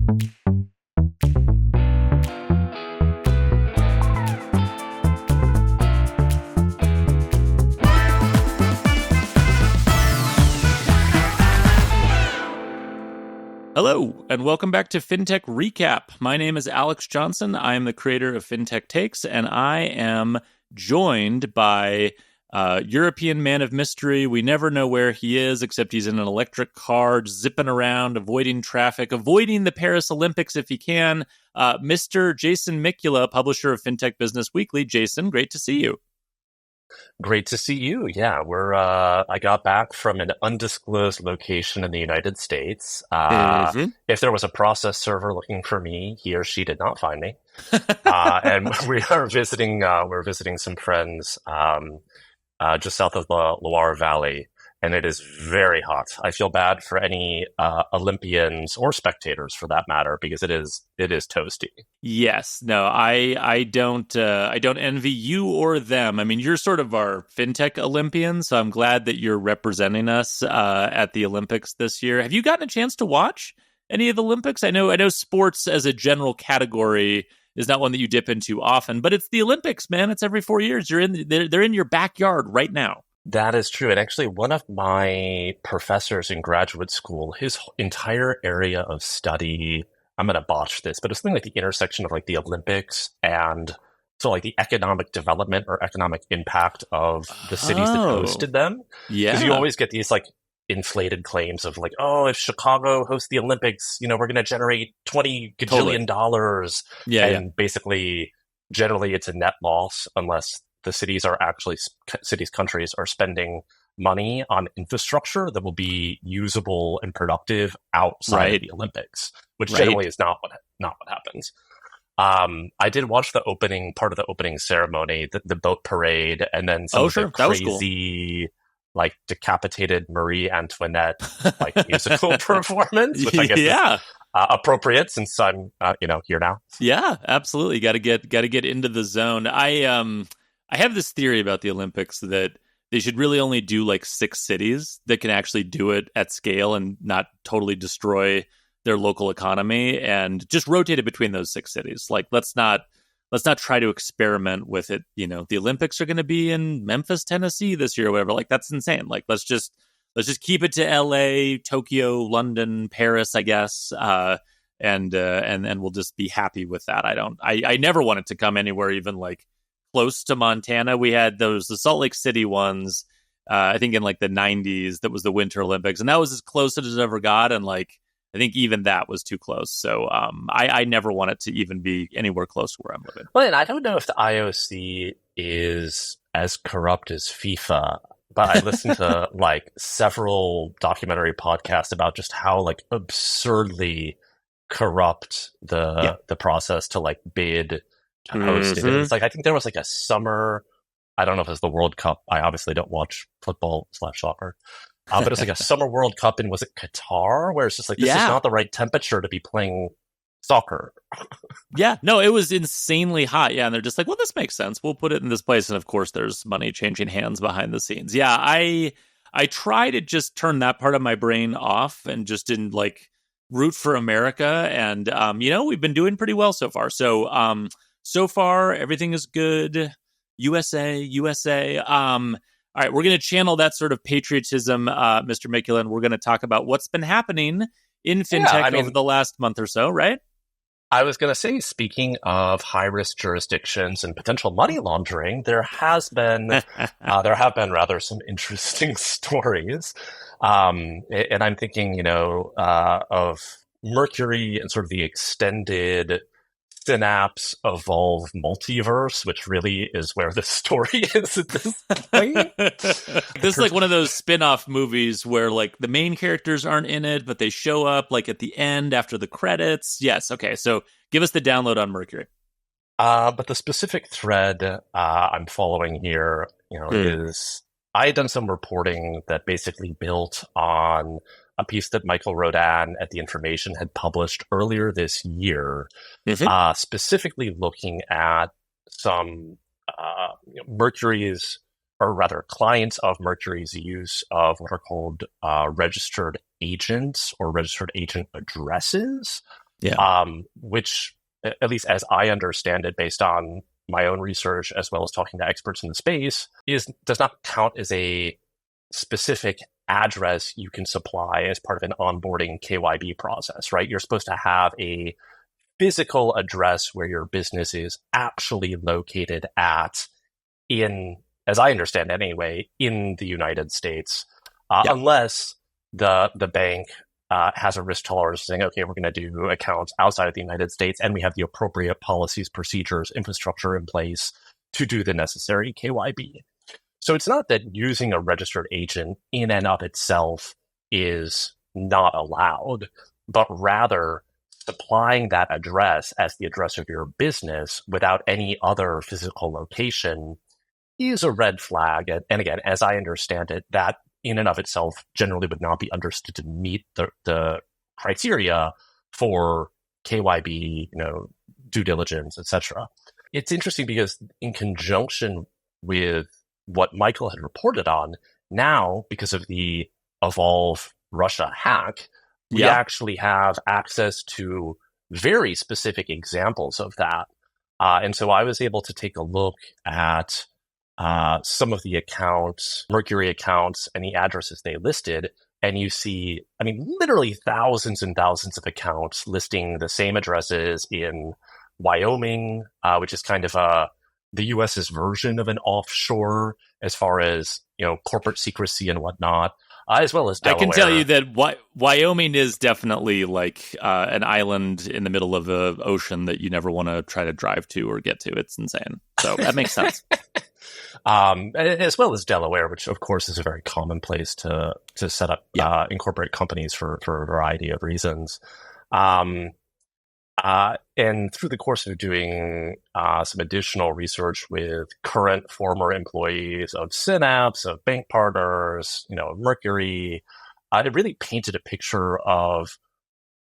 Hello, and welcome back to Fintech Recap. My name is Alex Johnson. I am the creator of Fintech Takes, and I am joined by European man of mystery. We never know where he is, except he's in an electric car, zipping around, avoiding traffic, avoiding the Paris Olympics if he can. Mr. Jason Mikula, publisher of Fintech Business Weekly. Jason, great to see you. Great to see you. Yeah, I got back from an undisclosed location in the United States. If there was a process server looking for me, he or she did not find me. And we're visiting some friends just south of the Loire Valley, and it is very hot. I feel bad for any Olympians or spectators, for that matter, because it is toasty. Yes, no, I don't envy you or them. I mean, you're sort of our fintech Olympian, so I'm glad that you're representing us at the Olympics this year. Have you gotten a chance to watch any of the Olympics? I know sports as a general category is not one that you dip into often, but it's the Olympics, man. It's every 4 years. They're in your backyard right now. That is true. And actually, one of my professors in graduate school, his entire area of study, I'm going to botch this, but it's something like the intersection of like the Olympics and so like the economic development or economic impact of the cities that hosted them. Yeah. Because you always get these like inflated claims of like, oh, if Chicago hosts the Olympics, we're going to generate $20 gajillion dollars. Yeah. And basically, generally it's a net loss unless the countries are spending money on infrastructure that will be usable and productive outside of the Olympics, which generally is not what happens. I did watch part of the opening ceremony, the boat parade, and then some of the crazy, like decapitated Marie Antoinette like musical performance, which I guess is appropriate since I'm here now. Yeah, absolutely. Got to get into the zone. I have this theory about the Olympics that they should really only do like 6 cities that can actually do it at scale and not totally destroy their local economy, and just rotate it between those 6 cities. Like, let's not try to experiment with it. The Olympics are going to be in Memphis, Tennessee this year or whatever. Like, that's insane. Like, let's just keep it to LA, Tokyo, London, Paris, I guess. And we'll just be happy with that. I never want it to come anywhere even like close to Montana. We had the Salt Lake City ones, I think in like the 90s, that was the Winter Olympics. And that was as close as it ever got. And like, I think even that was too close. So I never want it to even be anywhere close to where I'm living. Well, and I don't know if the IOC is as corrupt as FIFA, but I listened to like several documentary podcasts about just how like absurdly corrupt the process to like bid to host it. It's like, I think there was like a summer, I don't know if it's the World Cup. I obviously don't watch football/soccer. But it's like a summer World Cup in, was it Qatar? Where it's just like, this is not the right temperature to be playing soccer. Yeah, no, it was insanely hot. Yeah, and they're just like, well, this makes sense. We'll put it in this place. And of course, there's money changing hands behind the scenes. Yeah, I try to just turn that part of my brain off and just didn't like root for America. And, we've been doing pretty well so far. So far, everything is good. USA. All right, we're going to channel that sort of patriotism, Mr. Mikula, and we're going to talk about what's been happening in fintech over the last month or so, right? I was going to say, speaking of high-risk jurisdictions and potential money laundering, there have been rather some interesting stories, and I'm thinking, of Mercury and sort of the extended Synapse Evolve multiverse, which really is where the story is at this point. This is like one of those spin-off movies where like the main characters aren't in it, but they show up like at the end after the credits. Yes. Okay. So give us the download on Mercury. But the specific thread I'm following here, is I had done some reporting that basically built on a piece that Michael Rodan at The Information had published earlier this year, specifically looking at some Mercury's, or rather clients of Mercury's use of what are called registered agents or registered agent addresses. Yeah. Which, at least as I understand it, based on my own research as well as talking to experts in the space, does not count as a specific address you can supply as part of an onboarding KYB process, right? You're supposed to have a physical address where your business is actually located at, in, as I understand anyway, in the United States, unless the bank has a risk tolerance saying, okay, we're going to do accounts outside of the United States, and we have the appropriate policies, procedures, infrastructure in place to do the necessary KYB. So it's not that using a registered agent in and of itself is not allowed, but rather supplying that address as the address of your business without any other physical location is a red flag. And again, as I understand it, that in and of itself generally would not be understood to meet the criteria for KYB, due diligence, etc. It's interesting because in conjunction with what Michael had reported on, now, because of the Evolve Russia hack, we actually have access to very specific examples of that. And so I was able to take a look at some of the accounts, Mercury accounts, and the addresses they listed. And you see, literally thousands and thousands of accounts listing the same addresses in Wyoming, which is kind of the US's version of an offshore as far as, corporate secrecy and whatnot, as well as Delaware. I can tell you that Wyoming is definitely like an island in the middle of the ocean that you never want to try to drive to or get to. It's insane. So that makes sense. As well as Delaware, which of course is a very common place to set up incorporate companies for a variety of reasons. And through the course of doing some additional research with current, former employees of Synapse, of bank partners, Mercury, it really painted a picture of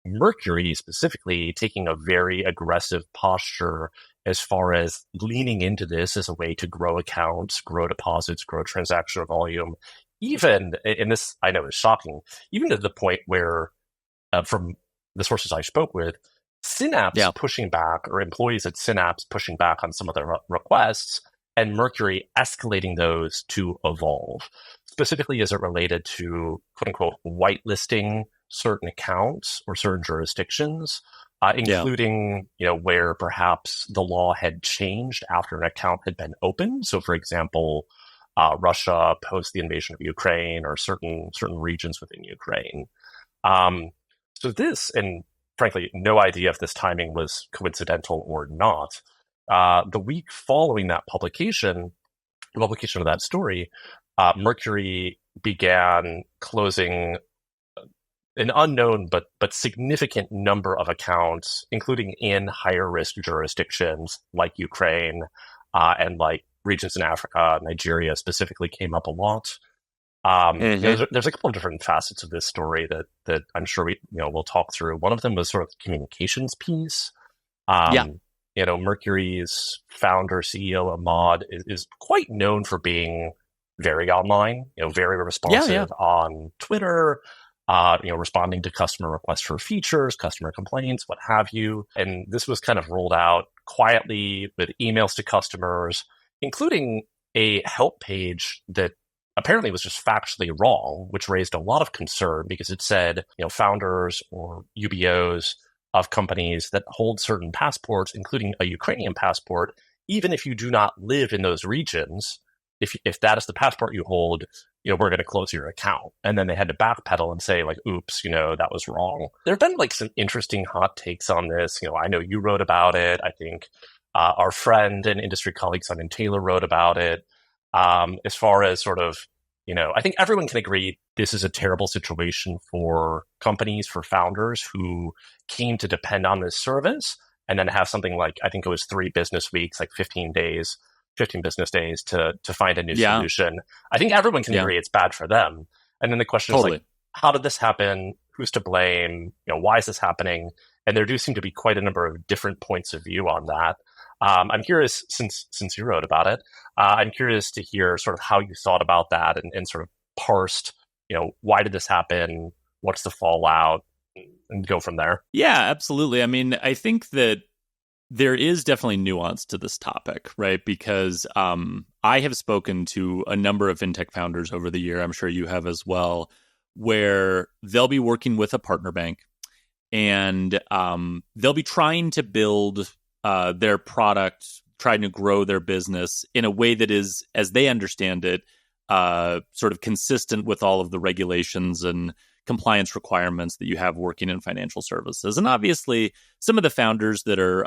Mercury specifically taking a very aggressive posture as far as leaning into this as a way to grow accounts, grow deposits, grow transaction volume, even, and this I know is shocking, even to the point where, from the sources I spoke with, Synapse pushing back, or employees at Synapse pushing back on some of their requests, and Mercury escalating those to Evolve, specifically as it related to, quote unquote, whitelisting certain accounts or certain jurisdictions, including, where perhaps the law had changed after an account had been opened. So, for example, Russia post the invasion of Ukraine, or certain regions within Ukraine. So this, and frankly, no idea if this timing was coincidental or not. The week following that publication of that story, Mercury began closing an unknown but significant number of accounts, including in higher risk jurisdictions like Ukraine and like regions in Africa. Nigeria specifically came up a lot. There's a couple of different facets of this story that I'm sure we'll talk through. One of them was sort of the communications piece. Mercury's founder, CEO Ahmad is quite known for being very online, very responsive on Twitter, responding to customer requests for features, customer complaints, what have you. And this was kind of rolled out quietly with emails to customers, including a help page that apparently was just factually wrong, which raised a lot of concern because it said, founders or UBOs of companies that hold certain passports, including a Ukrainian passport, even if you do not live in those regions, if that is the passport you hold, we're going to close your account. And then they had to backpedal and say, like, oops, that was wrong. There have been like some interesting hot takes on this. I know you wrote about it. I think our friend and industry colleague Simon Taylor wrote about it. As far as sort of, I think everyone can agree this is a terrible situation for companies, for founders who came to depend on this service and then have something like, I think it was 3 business weeks, like 15 business days to find a new solution. I think everyone can agree it's bad for them. And then the question is like, how did this happen? Who's to blame? Why is this happening? And there do seem to be quite a number of different points of view on that. I'm curious, since you wrote about it, I'm curious to hear sort of how you thought about that and sort of parsed, why did this happen? What's the fallout? and go from there. Yeah, absolutely. I mean, I think that there is definitely nuance to this topic, right? Because I have spoken to a number of fintech founders over the year, I'm sure you have as well, where they'll be working with a partner bank and they'll be trying to build their product, trying to grow their business in a way that is, as they understand it, sort of consistent with all of the regulations and compliance requirements that you have working in financial services. And obviously, some of the founders that are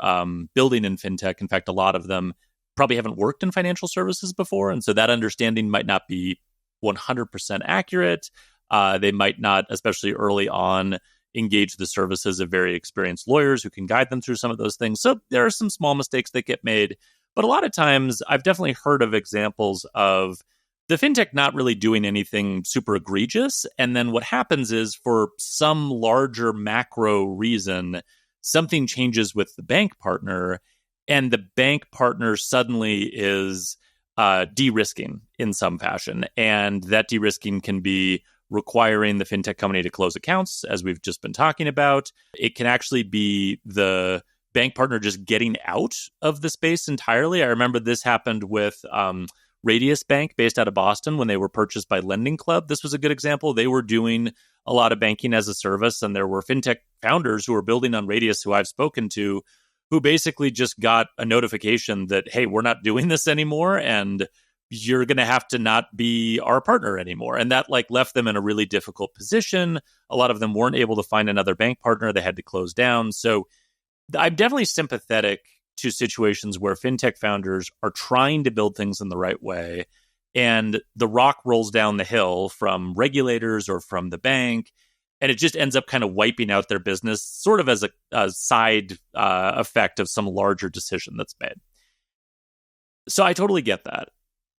building in fintech, in fact, a lot of them probably haven't worked in financial services before. And so that understanding might not be 100% accurate. They might not, especially early on, engage the services of very experienced lawyers who can guide them through some of those things. So there are some small mistakes that get made. But a lot of times, I've definitely heard of examples of the fintech not really doing anything super egregious. And then what happens is, for some larger macro reason, something changes with the bank partner, and the bank partner suddenly is de-risking in some fashion. And that de-risking can be requiring the fintech company to close accounts, as we've just been talking about. It can actually be the bank partner just getting out of the space entirely. I remember this happened with Radius Bank, based out of Boston, when they were purchased by Lending Club. This was a good example. They were doing a lot of banking as a service, and there were fintech founders who were building on Radius who I've spoken to, who basically just got a notification that, hey, we're not doing this anymore, and you're going to have to not be our partner anymore. And that left them in a really difficult position. A lot of them weren't able to find another bank partner. They had to close down. So I'm definitely sympathetic to situations where fintech founders are trying to build things in the right way, and the rock rolls down the hill from regulators or from the bank, and it just ends up kind of wiping out their business, sort of as a side effect of some larger decision that's made. So I totally get that.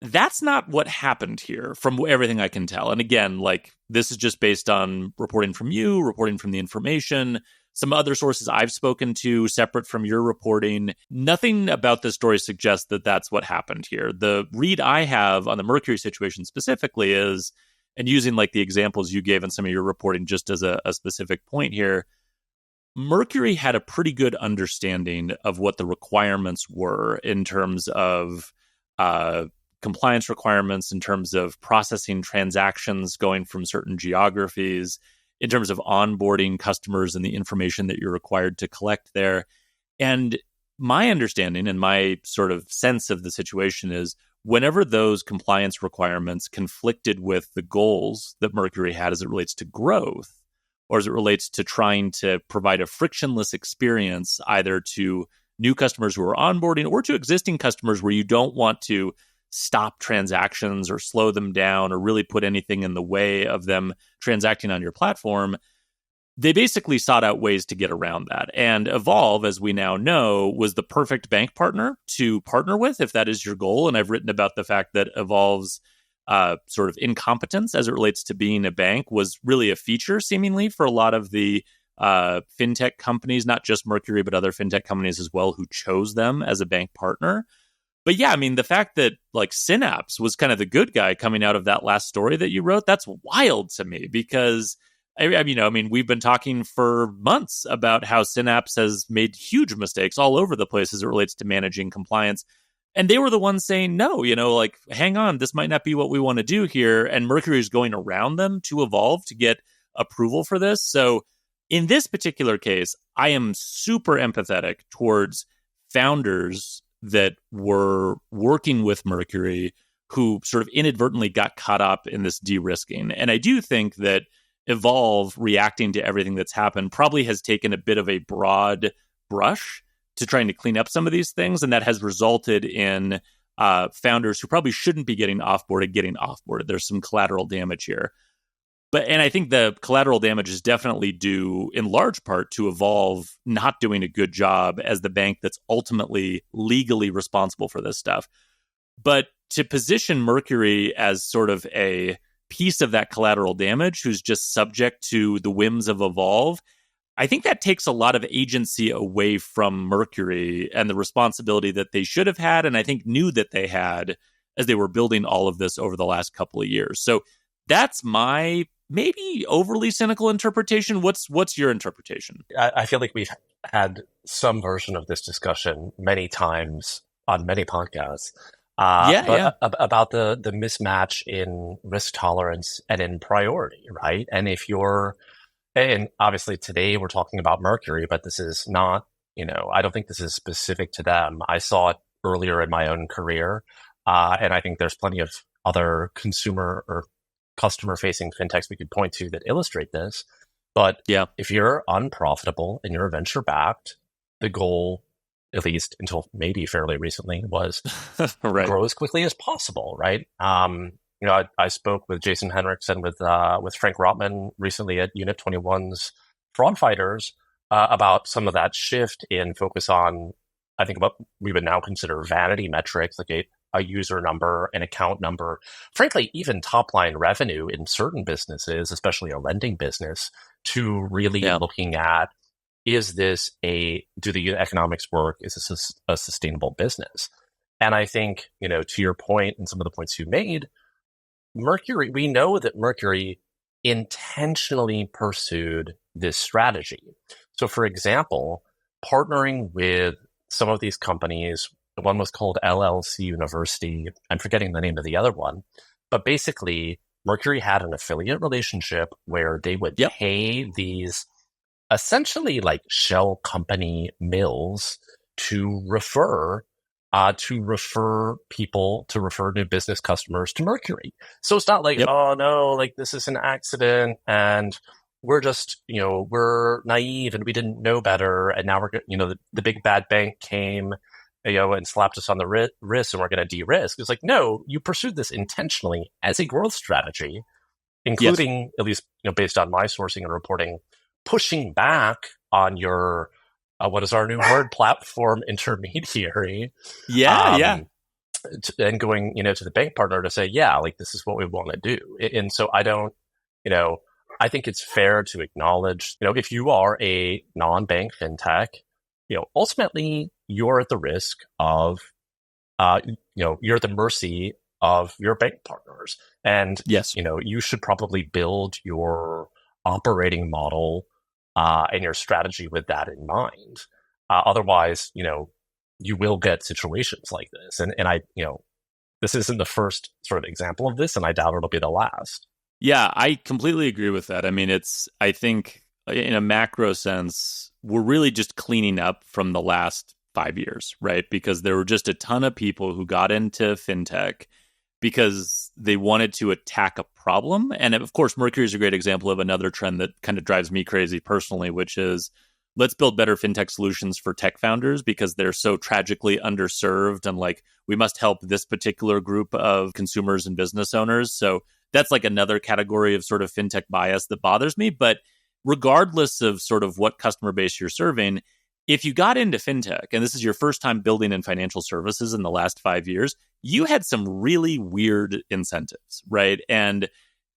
That's not what happened here, from everything I can tell. And again, this is just based on reporting from you, reporting from the information, some other sources I've spoken to separate from your reporting. Nothing about this story suggests that that's what happened here. The read I have on the Mercury situation specifically is, and using the examples you gave in some of your reporting just as a specific point here, Mercury had a pretty good understanding of what the requirements were in terms of compliance requirements, in terms of processing transactions going from certain geographies, in terms of onboarding customers and the information that you're required to collect there. And my understanding and my sort of sense of the situation is, whenever those compliance requirements conflicted with the goals that Mercury had as it relates to growth, or as it relates to trying to provide a frictionless experience either to new customers who are onboarding or to existing customers where you don't want to stop transactions or slow them down or really put anything in the way of them transacting on your platform, they basically sought out ways to get around that. And Evolve, as we now know, was the perfect bank partner to partner with if that is your goal. And I've written about the fact that Evolve's sort of incompetence as it relates to being a bank was really a feature, seemingly, for a lot of the fintech companies, not just Mercury, but other fintech companies as well, who chose them as a bank partner. But yeah, I mean, the fact that Synapse was kind of the good guy coming out of that last story that you wrote, that's wild to me, because we've been talking for months about how Synapse has made huge mistakes all over the place as it relates to managing compliance. And they were the ones saying, no, hang on, this might not be what we want to do here. And Mercury is going around them to Evolve to get approval for this. So in this particular case, I am super empathetic towards founders that were working with Mercury who sort of inadvertently got caught up in this de-risking. And I do think that Evolve, reacting to everything that's happened, probably has taken a bit of a broad brush to trying to clean up some of these things. And that has resulted in founders who probably shouldn't be getting offboarded. There's some collateral damage here. And I think the collateral damage is definitely due in large part to Evolve not doing a good job as the bank that's ultimately legally responsible for this stuff. But to position Mercury as sort of a piece of that collateral damage who's just subject to the whims of Evolve, I think that takes a lot of agency away from Mercury and the responsibility that they should have had, and I think knew that they had as they were building all of this over the last couple of years. So that's my maybe overly cynical interpretation. What's your interpretation? I feel like we've had some version of this discussion many times on many podcasts. About the mismatch in risk tolerance and in priority, right? And obviously today we're talking about Mercury, but this is not, I don't think this is specific to them. I saw it earlier in my own career, and I think there's plenty of other consumer or customer-facing fintechs we could point to that illustrate this. But if you're unprofitable and you're venture-backed, the goal, at least until maybe fairly recently, was right. grow as quickly as possible, right? I spoke with Jason Henricks and with Frank Rotman recently at Unit 21's Fraud Fighters about some of that shift in focus on, I think, what we would now consider vanity metrics, like a user number, an account number, frankly, even top-line revenue in certain businesses, especially a lending business, to really looking at, do the unit economics work? Is this a sustainable business? And I think, to your point and some of the points you made, Mercury, we know that Mercury intentionally pursued this strategy. So, for example, partnering with some of these companies, one was called LLC University. I'm forgetting the name of the other one. But basically, Mercury had an affiliate relationship where they would pay these essentially like shell company mills to refer people, to refer new business customers to Mercury. So it's not like, oh no, like this is an accident and we're just, we're naive and we didn't know better. And now the big bad bank came, and slapped us on the wrist and we're going to de-risk. It's like, no, you pursued this intentionally as a growth strategy, including, at least, based on my sourcing and reporting, pushing back on your, what is our new word, platform intermediary. And going, to the bank partner to say, this is what we want to do. And so I don't, I think it's fair to acknowledge, if you are a non-bank fintech, ultimately you're at the risk of, you're at the mercy of your bank partners. And, you should probably build your operating model and your strategy with that in mind. Otherwise, you will get situations like this. And I, this isn't the first sort of example of this, and I doubt it'll be the last. Yeah, I completely agree with that. I mean, I think in a macro sense, we're really just cleaning up from the last 5 years, right? Because there were just a ton of people who got into fintech because they wanted to attack a problem. And of course, Mercury is a great example of another trend that kind of drives me crazy personally, which is let's build better fintech solutions for tech founders because they're so tragically underserved. And like, we must help this particular group of consumers and business owners. So that's like another category of sort of fintech bias that bothers me. But regardless of sort of what customer base you're serving, if you got into fintech and this is your first time building in financial services in the last 5 years, you had some really weird incentives, right? And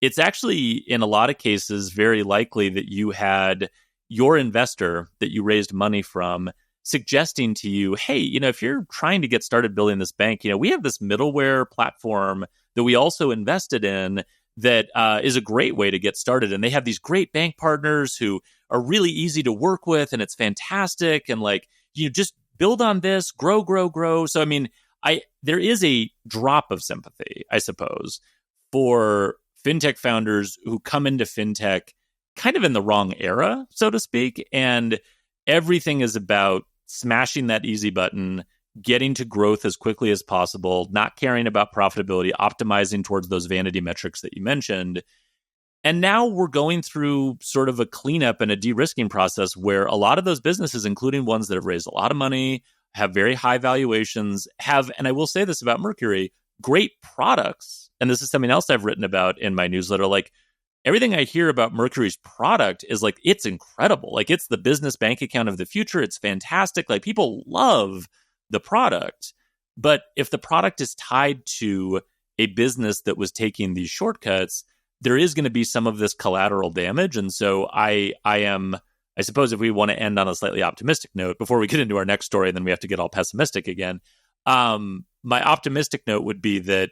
it's actually, in a lot of cases, very likely that you had your investor that you raised money from suggesting to you, hey, if you're trying to get started building this bank, we have this middleware platform that we also invested in that is a great way to get started. And they have these great bank partners who are really easy to work with, and it's fantastic. And like, just build on this, grow. So, I mean, there is a drop of sympathy, I suppose, for fintech founders who come into fintech kind of in the wrong era, so to speak. And everything is about smashing that easy button, getting to growth as quickly as possible, not caring about profitability, optimizing towards those vanity metrics that you mentioned. And now we're going through sort of a cleanup and a de-risking process where a lot of those businesses, including ones that have raised a lot of money, have very high valuations, and I will say this about Mercury, great products. And this is something else I've written about in my newsletter. Like, everything I hear about Mercury's product is like, it's incredible. Like, it's the business bank account of the future. It's fantastic. Like, people love the product. But if the product is tied to a business that was taking these shortcuts, there is going to be some of this collateral damage. And so I suppose if we want to end on a slightly optimistic note before we get into our next story, and then we have to get all pessimistic again. My optimistic note would be that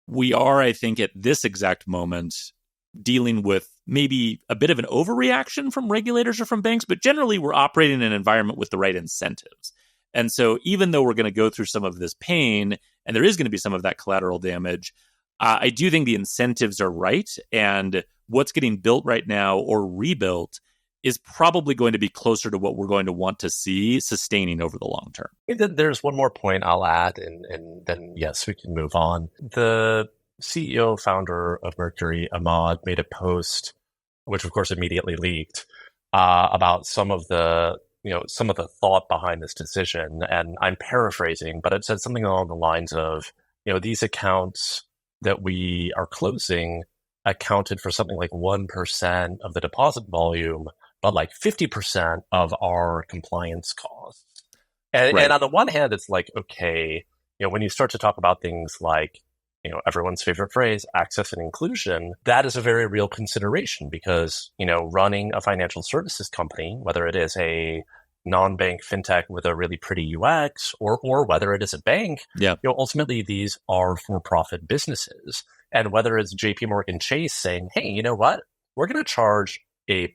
we are, I think, at this exact moment dealing with maybe a bit of an overreaction from regulators or from banks, but generally we're operating in an environment with the right incentives. And so even though we're going to go through some of this pain, and there is going to be some of that collateral damage, I do think the incentives are right. And what's getting built right now or rebuilt is probably going to be closer to what we're going to want to see sustaining over the long term. There's one more point I'll add, and then, yes, we can move on. The CEO founder of Mercury, Ahmad, made a post, which of course immediately leaked, about some of the thought behind this decision. And I'm paraphrasing, but it said something along the lines of, these accounts that we are closing accounted for something like 1% of the deposit volume, but like 50% of our compliance costs. And, Right. and on the one hand, it's like, okay, when you start to talk about things like, everyone's favorite phrase, access and inclusion, that is a very real consideration because, running a financial services company, whether it is a non-bank fintech with a really pretty UX or whether it is a bank, ultimately these are for-profit businesses. And whether it's JP Morgan Chase saying, hey, you know what? We're going to charge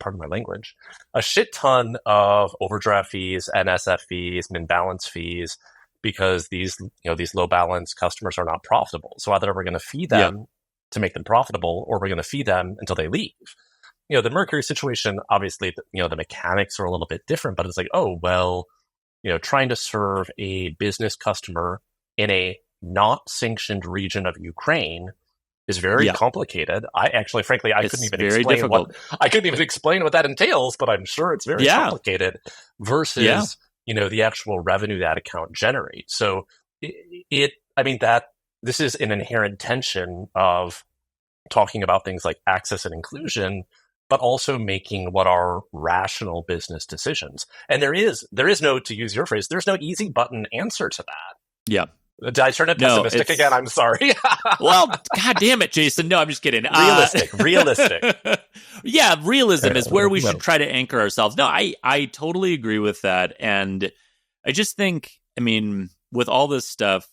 pardon my language, a shit ton of overdraft fees, NSF fees, min balance fees, because these low balance customers are not profitable. So either we're going to feed them to make them profitable, or we're going to feed them until they leave. The Mercury situation, obviously, the mechanics are a little bit different, but it's like, oh, well, trying to serve a business customer in a not sanctioned region of Ukraine is very complicated. Frankly, I couldn't even explain what that entails, but I'm sure it's very complicated versus, the actual revenue that account generates. So this is an inherent tension of talking about things like access and inclusion, but also making what are rational business decisions. And there is no, to use your phrase, there's no easy button answer to that. Yeah. Did I turn it pessimistic again? I'm sorry. Well, God damn it, Jason. No, I'm just kidding. Realistic. Yeah, realism is where we should try to anchor ourselves. No, I totally agree with that. And I just think, with all this stuff,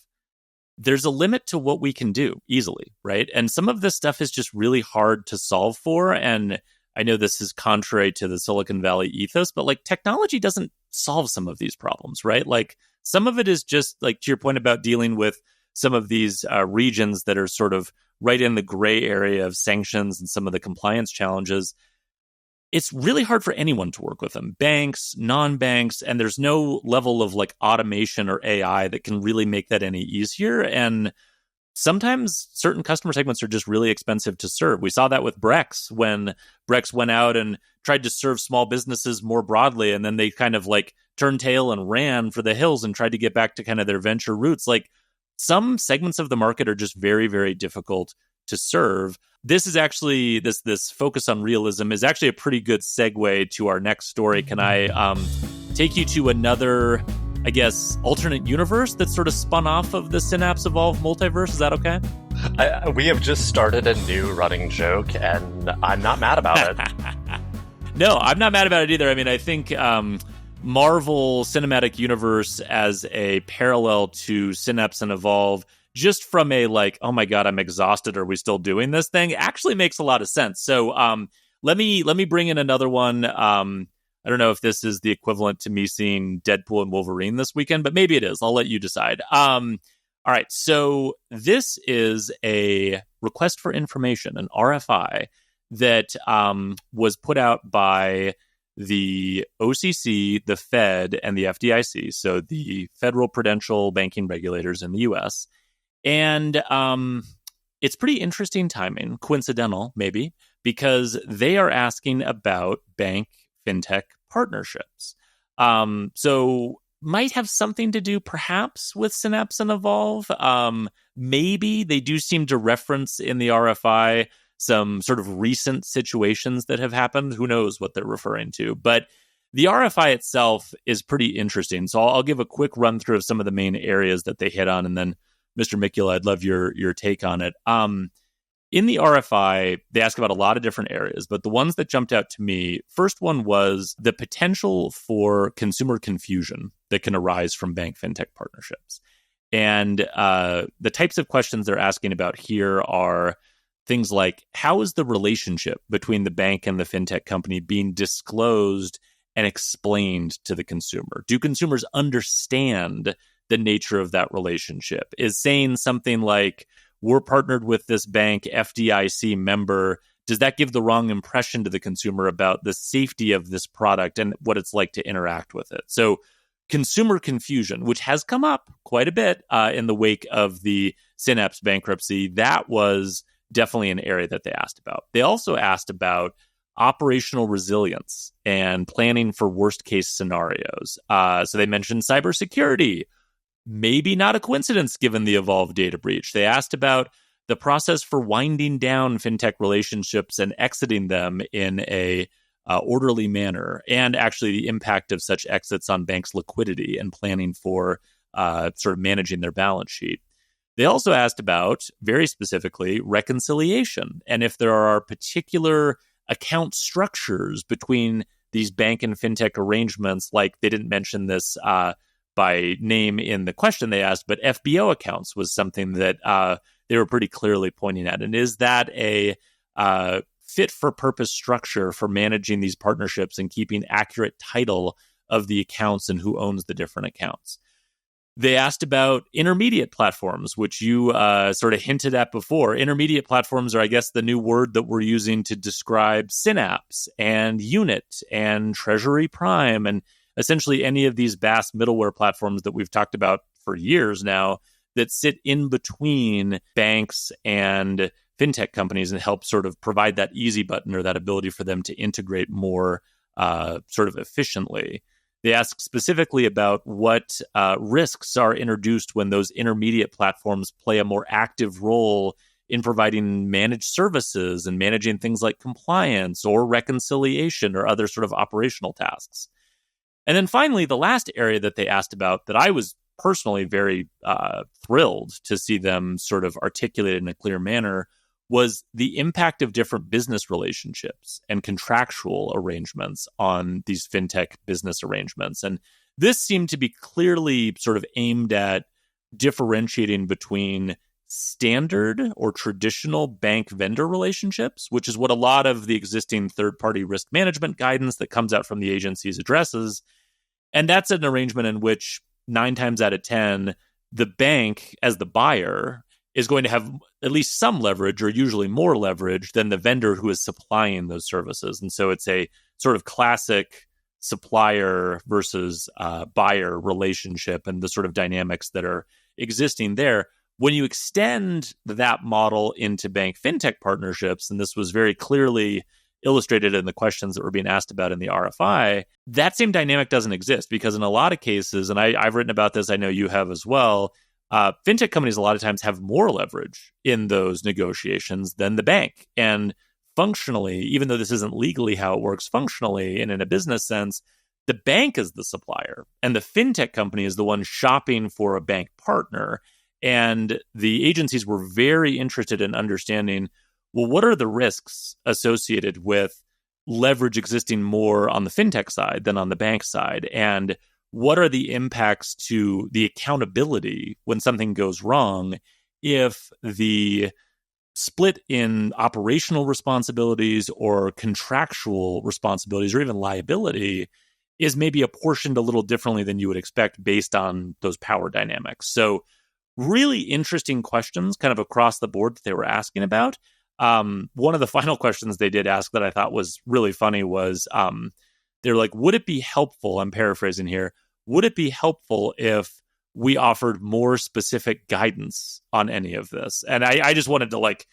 there's a limit to what we can do easily, right? And some of this stuff is just really hard to solve for. And I know this is contrary to the Silicon Valley ethos, but like technology doesn't solve some of these problems, right? Like some of it is just like to your point about dealing with some of these regions that are sort of right in the gray area of sanctions and some of the compliance challenges. It's really hard for anyone to work with them, banks, non-banks, and there's no level of like automation or AI that can really make that any easier. And sometimes certain customer segments are just really expensive to serve. We saw that with Brex when Brex went out and tried to serve small businesses more broadly, and then they kind of like turned tail and ran for the hills and tried to get back to kind of their venture roots. Like some segments of the market are just very, very difficult to serve. This is actually, this focus on realism is actually a pretty good segue to our next story. Can I take you to another, I guess, alternate universe that's sort of spun off of the Synapse Evolve multiverse? Is that okay? We have just started a new running joke, and I'm not mad about it. No, I'm not mad about it either. I think Marvel Cinematic Universe as a parallel to Synapse and Evolve, just from a like, oh my God, I'm exhausted, are we still doing this thing, actually makes a lot of sense. So let me bring in another one. I don't know if this is the equivalent to me seeing Deadpool and Wolverine this weekend, but maybe it is. I'll let you decide. All right, so this is a request for information, an RFI, that was put out by the OCC, the Fed, and the FDIC, so the Federal Prudential Banking Regulators in the U.S., and it's pretty interesting timing, coincidental maybe, because they are asking about bank fintech partnerships. So might have something to do perhaps with Synapse and Evolve. Maybe they do seem to reference in the RFI some sort of recent situations that have happened. Who knows what they're referring to? But the RFI itself is pretty interesting. So I'll give a quick run through of some of the main areas that they hit on, and then Mr. Mikula, I'd love your take on it. In the RFI, they ask about a lot of different areas, but the ones that jumped out to me, first one was the potential for consumer confusion that can arise from bank fintech partnerships. And the types of questions they're asking about here are things like, how is the relationship between the bank and the fintech company being disclosed and explained to the consumer? Do consumers understand the nature of that relationship? Is saying something like, we're partnered with this bank, FDIC member, does that give the wrong impression to the consumer about the safety of this product and what it's like to interact with it? So consumer confusion, which has come up quite a bit in the wake of the Synapse bankruptcy, that was definitely an area that they asked about. They also asked about operational resilience and planning for worst case scenarios. So they mentioned cybersecurity. Maybe not a coincidence given the Evolve data breach. They asked about the process for winding down fintech relationships and exiting them in a orderly manner, and actually the impact of such exits on banks' liquidity and planning for sort of managing their balance sheet. They also asked about, very specifically, reconciliation, and if there are particular account structures between these bank and fintech arrangements, like they didn't mention this by name in the question they asked, but FBO accounts was something that they were pretty clearly pointing at. And is that a fit-for-purpose structure for managing these partnerships and keeping accurate title of the accounts and who owns the different accounts? They asked about intermediate platforms, which you sort of hinted at before. Intermediate platforms are, I guess, the new word that we're using to describe Synapse and Unit and Treasury Prime and essentially any of these BaaS middleware platforms that we've talked about for years now that sit in between banks and fintech companies and help sort of provide that easy button or that ability for them to integrate more sort of efficiently. They ask specifically about what risks are introduced when those intermediate platforms play a more active role in providing managed services and managing things like compliance or reconciliation or other sort of operational tasks. And then finally, the last area that they asked about that I was personally very thrilled to see them sort of articulate in a clear manner was the impact of different business relationships and contractual arrangements on these fintech business arrangements. And this seemed to be clearly sort of aimed at differentiating between standard or traditional bank vendor relationships, which is what a lot of the existing third-party risk management guidance that comes out from the agencies addresses. And that's an arrangement in which 9 times out of 10, the bank as the buyer is going to have at least some leverage, or usually more leverage, than the vendor who is supplying those services. And so it's a sort of classic supplier versus buyer relationship and the sort of dynamics that are existing there. When you extend that model into bank fintech partnerships, and this was very clearly illustrated in the questions that were being asked about in the RFI, that same dynamic doesn't exist because in a lot of cases, and I've written about this, I know you have as well, fintech companies a lot of times have more leverage in those negotiations than the bank. And functionally, even though this isn't legally how it works functionally and in a business sense, the bank is the supplier and the fintech company is the one shopping for a bank partner. And the agencies were very interested in understanding, well, what are the risks associated with leverage existing more on the fintech side than on the bank side? And what are the impacts to the accountability when something goes wrong if the split in operational responsibilities or contractual responsibilities or even liability is maybe apportioned a little differently than you would expect based on those power dynamics? So really interesting questions kind of across the board that they were asking about. One of the final questions they did ask that I thought was really funny was they're like, would it be helpful, I'm paraphrasing here, would it be helpful if we offered more specific guidance on any of this? And I just wanted to like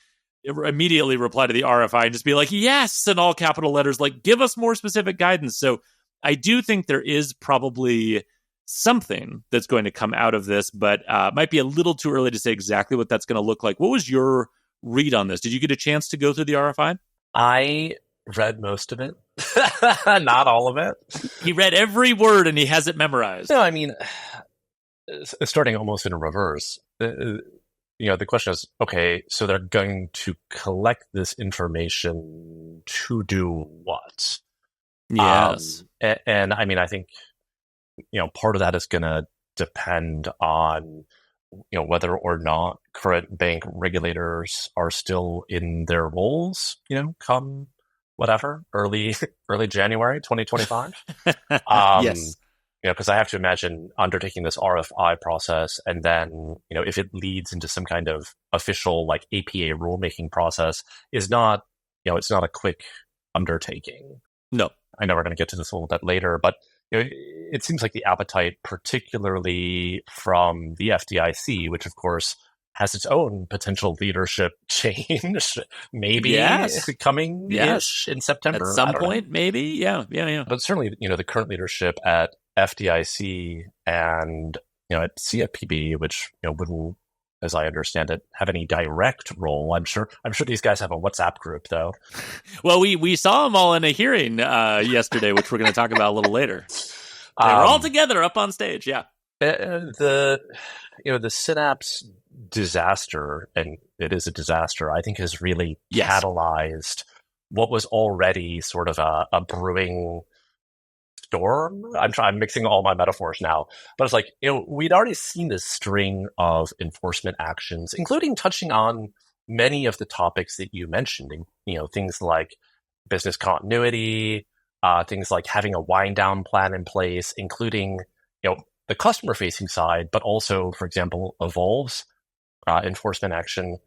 immediately reply to the RFI and just be like, yes, in all capital letters, like give us more specific guidance. So I do think there is probably something that's going to come out of this, but it might be a little too early to say exactly what that's going to look like. What was your read on this? Did you get a chance to go through the RFI? I read most of it, not all of it. He read every word and he has it memorized. No, I mean, starting almost in reverse. The question is, okay, so they're going to collect this information to do what? Yes. And I mean, I think, part of that is going to depend on whether or not current bank regulators are still in their roles, come whatever, early January 2025. Yes. Because I have to imagine undertaking this RFI process, and then, if it leads into some kind of official like APA rulemaking process, is not, it's not a quick undertaking. No. I know we're going to get to this a little bit later, but it seems like the appetite, particularly from the FDIC, which of course has its own potential leadership change, maybe coming in September. At some point, maybe. Yeah. But certainly, the current leadership at FDIC and, at CFPB, which, will, as I understand it, have any direct role. I'm sure these guys have a WhatsApp group, though. Well, we saw them all in a hearing yesterday, which we're going to talk about a little later. They were all together up on stage. Yeah. The Synapse disaster, and it is a disaster, I think has really catalyzed what was already sort of a brewing storm. I'm mixing all my metaphors now, but it's like, we'd already seen this string of enforcement actions, including touching on many of the topics that you mentioned, things like business continuity, things like having a wind down plan in place, including, the customer facing side, but also, for example, Evolve's enforcement action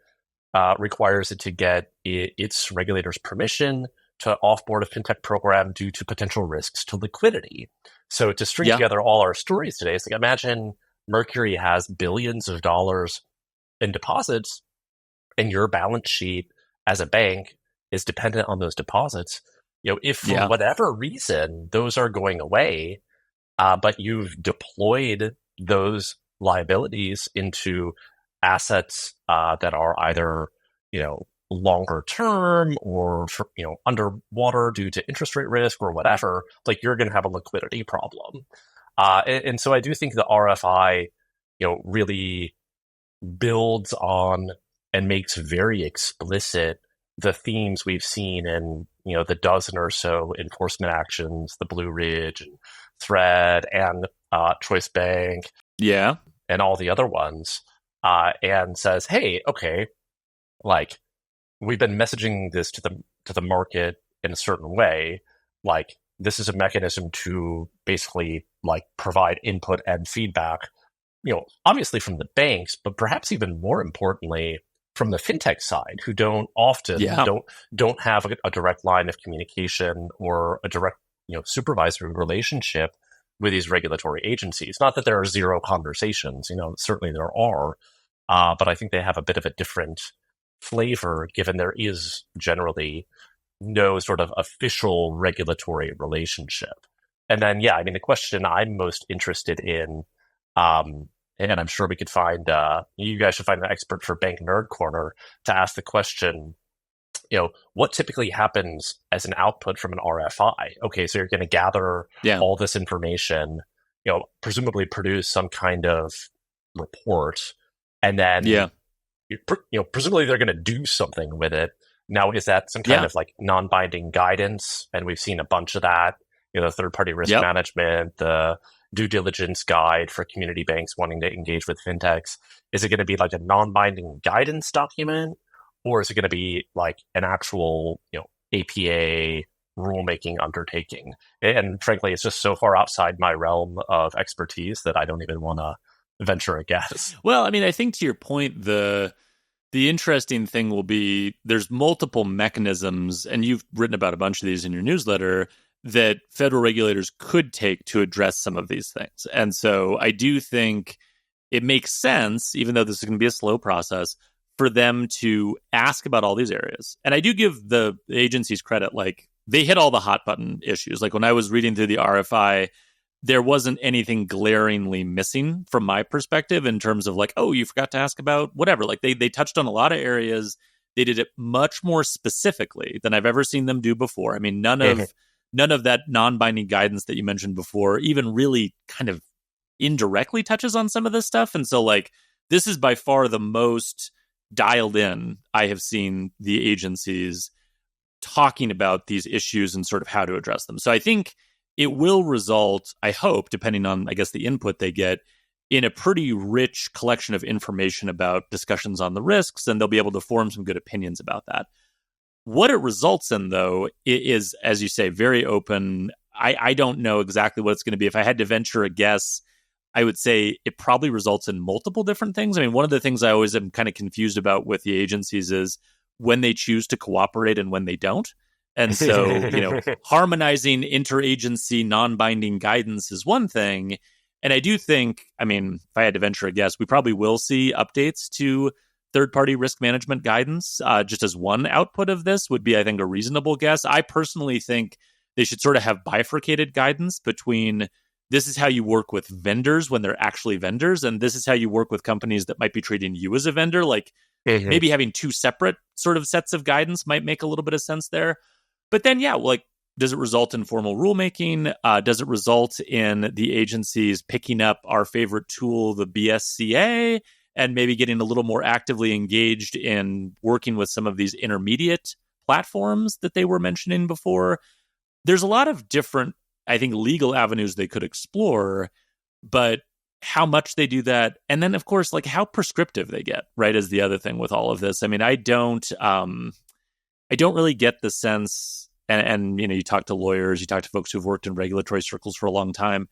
requires it to get its regulators' permission to offboard a fintech program due to potential risks to liquidity. So to string together all our stories today, it's like, imagine Mercury has billions of dollars in deposits, and your balance sheet as a bank is dependent on those deposits. If for whatever reason those are going away, but you've deployed those liabilities into assets that are either, longer term or, underwater due to interest rate risk or whatever, like you're going to have a liquidity problem. And so I do think the RFI, really builds on and makes very explicit the themes we've seen in, the dozen or so enforcement actions, the Blue Ridge and Thread and Choice Bank, and all the other ones, and says, hey, okay, like we've been messaging this to the market in a certain way, like this is a mechanism to basically like provide input and feedback, obviously from the banks, but perhaps even more importantly from the fintech side, who don't often don't have a direct line of communication or a direct supervisory relationship with these regulatory agencies. Not that there are zero conversations, certainly there are, but I think they have a bit of a different flavor, given there is generally no sort of official regulatory relationship. And then, the question I'm most interested in, and I'm sure we could find, you guys should find an expert for Bank Nerd Corner to ask the question, what typically happens as an output from an RFI? Okay, so you're going to gather all this information, presumably produce some kind of report, and then, presumably they're going to do something with it. Now, is that some kind of like non-binding guidance? And we've seen a bunch of that, the third-party risk management, the due diligence guide for community banks wanting to engage with fintechs. Is it going to be like a non-binding guidance document? Or is it going to be like an actual, APA rulemaking undertaking? And frankly, it's just so far outside my realm of expertise that I don't even want to venture a guess. Well, I mean, I think to your point, the interesting thing will be there's multiple mechanisms, and you've written about a bunch of these in your newsletter, that federal regulators could take to address some of these things. And so I do think it makes sense, even though this is going to be a slow process, for them to ask about all these areas. And I do give the agencies credit, like they hit all the hot button issues. Like when I was reading through the RFI, there wasn't anything glaringly missing from my perspective in terms of like, oh, you forgot to ask about whatever. Like they touched on a lot of areas. They did it much more specifically than I've ever seen them do before. I mean, none of that non-binding guidance that you mentioned before even really kind of indirectly touches on some of this stuff. And so like, this is by far the most dialed in I have seen the agencies talking about these issues and sort of how to address them. So I think it will result, I hope, depending on, I guess, the input they get, in a pretty rich collection of information about discussions on the risks, and they'll be able to form some good opinions about that. What it results in, though, is, as you say, very open. I don't know exactly what it's going to be. If I had to venture a guess, I would say it probably results in multiple different things. I mean, one of the things I always am kind of confused about with the agencies is when they choose to cooperate and when they don't. And so, harmonizing interagency non-binding guidance is one thing. And I do think, I mean, if I had to venture a guess, we probably will see updates to third-party risk management guidance, just as one output of this would be, I think, a reasonable guess. I personally think they should sort of have bifurcated guidance between this is how you work with vendors when they're actually vendors, and this is how you work with companies that might be treating you as a vendor. Like maybe having two separate sort of sets of guidance might make a little bit of sense there. But then, does it result in formal rulemaking? Does it result in the agencies picking up our favorite tool, the BSCA, and maybe getting a little more actively engaged in working with some of these intermediate platforms that they were mentioning before? There's a lot of different, I think, legal avenues they could explore, but how much they do that, and then, of course, like how prescriptive they get, right, is the other thing with all of this. I mean, I don't really get the sense, and you talk to lawyers, you talk to folks who've worked in regulatory circles for a long time.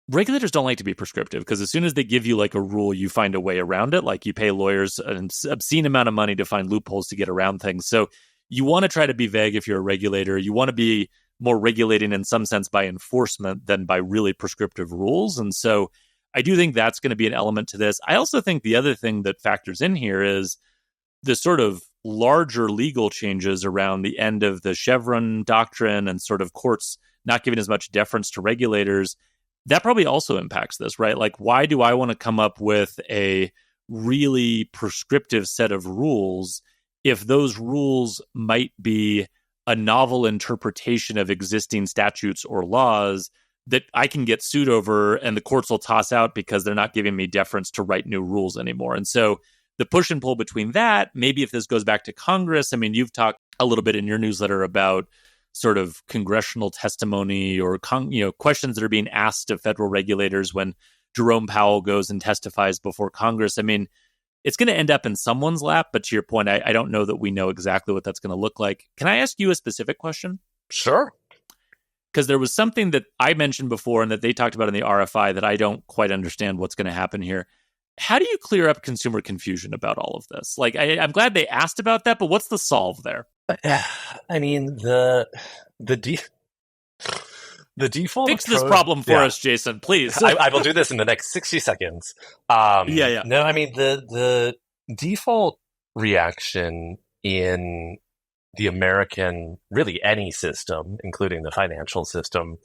Regulators don't like to be prescriptive because as soon as they give you like a rule, you find a way around it. Like you pay lawyers an obscene amount of money to find loopholes to get around things. So you want to try to be vague if you're a regulator. You want to be more regulating in some sense by enforcement than by really prescriptive rules. And so I do think that's going to be an element to this. I also think the other thing that factors in here is the sort of larger legal changes around the end of the Chevron doctrine and sort of courts not giving as much deference to regulators. That probably also impacts this, right? Like, why do I want to come up with a really prescriptive set of rules if those rules might be a novel interpretation of existing statutes or laws that I can get sued over and the courts will toss out because they're not giving me deference to write new rules anymore? And so the push and pull between that, maybe if this goes back to Congress, I mean, you've talked a little bit in your newsletter about sort of congressional testimony or questions that are being asked of federal regulators when Jerome Powell goes and testifies before Congress. I mean, it's going to end up in someone's lap, but to your point, I don't know that we know exactly what that's going to look like. Can I ask you a specific question? Sure. Because there was something that I mentioned before and that they talked about in the RFI that I don't quite understand what's going to happen here. How do you clear up consumer confusion about all of this? Like, I'm glad they asked about that, but what's the solve there? I mean, the default fix this problem for us, Jason, please. I will do this in the next 60 seconds. Yeah. No, I mean, the default reaction in the American, really any system, including the financial system,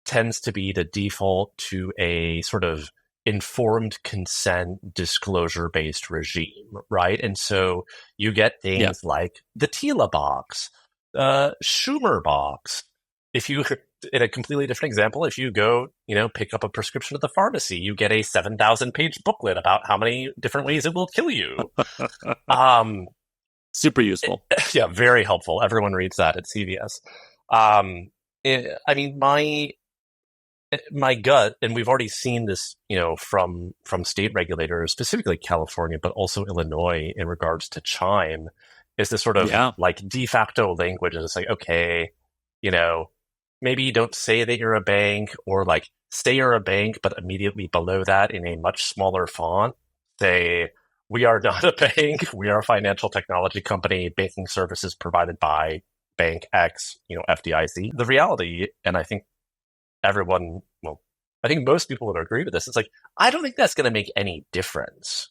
tends to be to default to a sort of informed consent disclosure-based regime, right? And so you get things like the TILA box, Schumer box. If you, in a completely different example, if you go, pick up a prescription at the pharmacy, you get a 7,000-page booklet about how many different ways it will kill you. Super useful. Yeah, very helpful. Everyone reads that at CVS. I mean, my gut, and we've already seen this, from state regulators, specifically California, but also Illinois in regards to Chime, is this sort of like de facto language. It's like, okay, maybe you don't say that you're a bank, or like say you're a bank, but immediately below that in a much smaller font, say, we are not a bank, we are a financial technology company, banking services provided by Bank X, FDIC. The reality, and I think I think most people would agree with this. It's like, I don't think that's going to make any difference.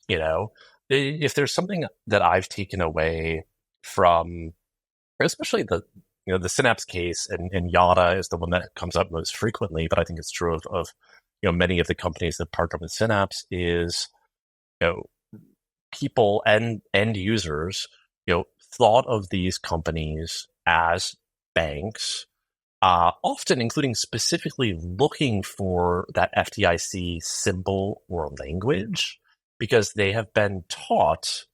If there's something that I've taken away from, especially the Synapse case, and Yada is the one that comes up most frequently, but I think it's true of many of the companies that partner with Synapse, is, people and end users, thought of these companies as banks, often including specifically looking for that FDIC symbol or language, because they have been taught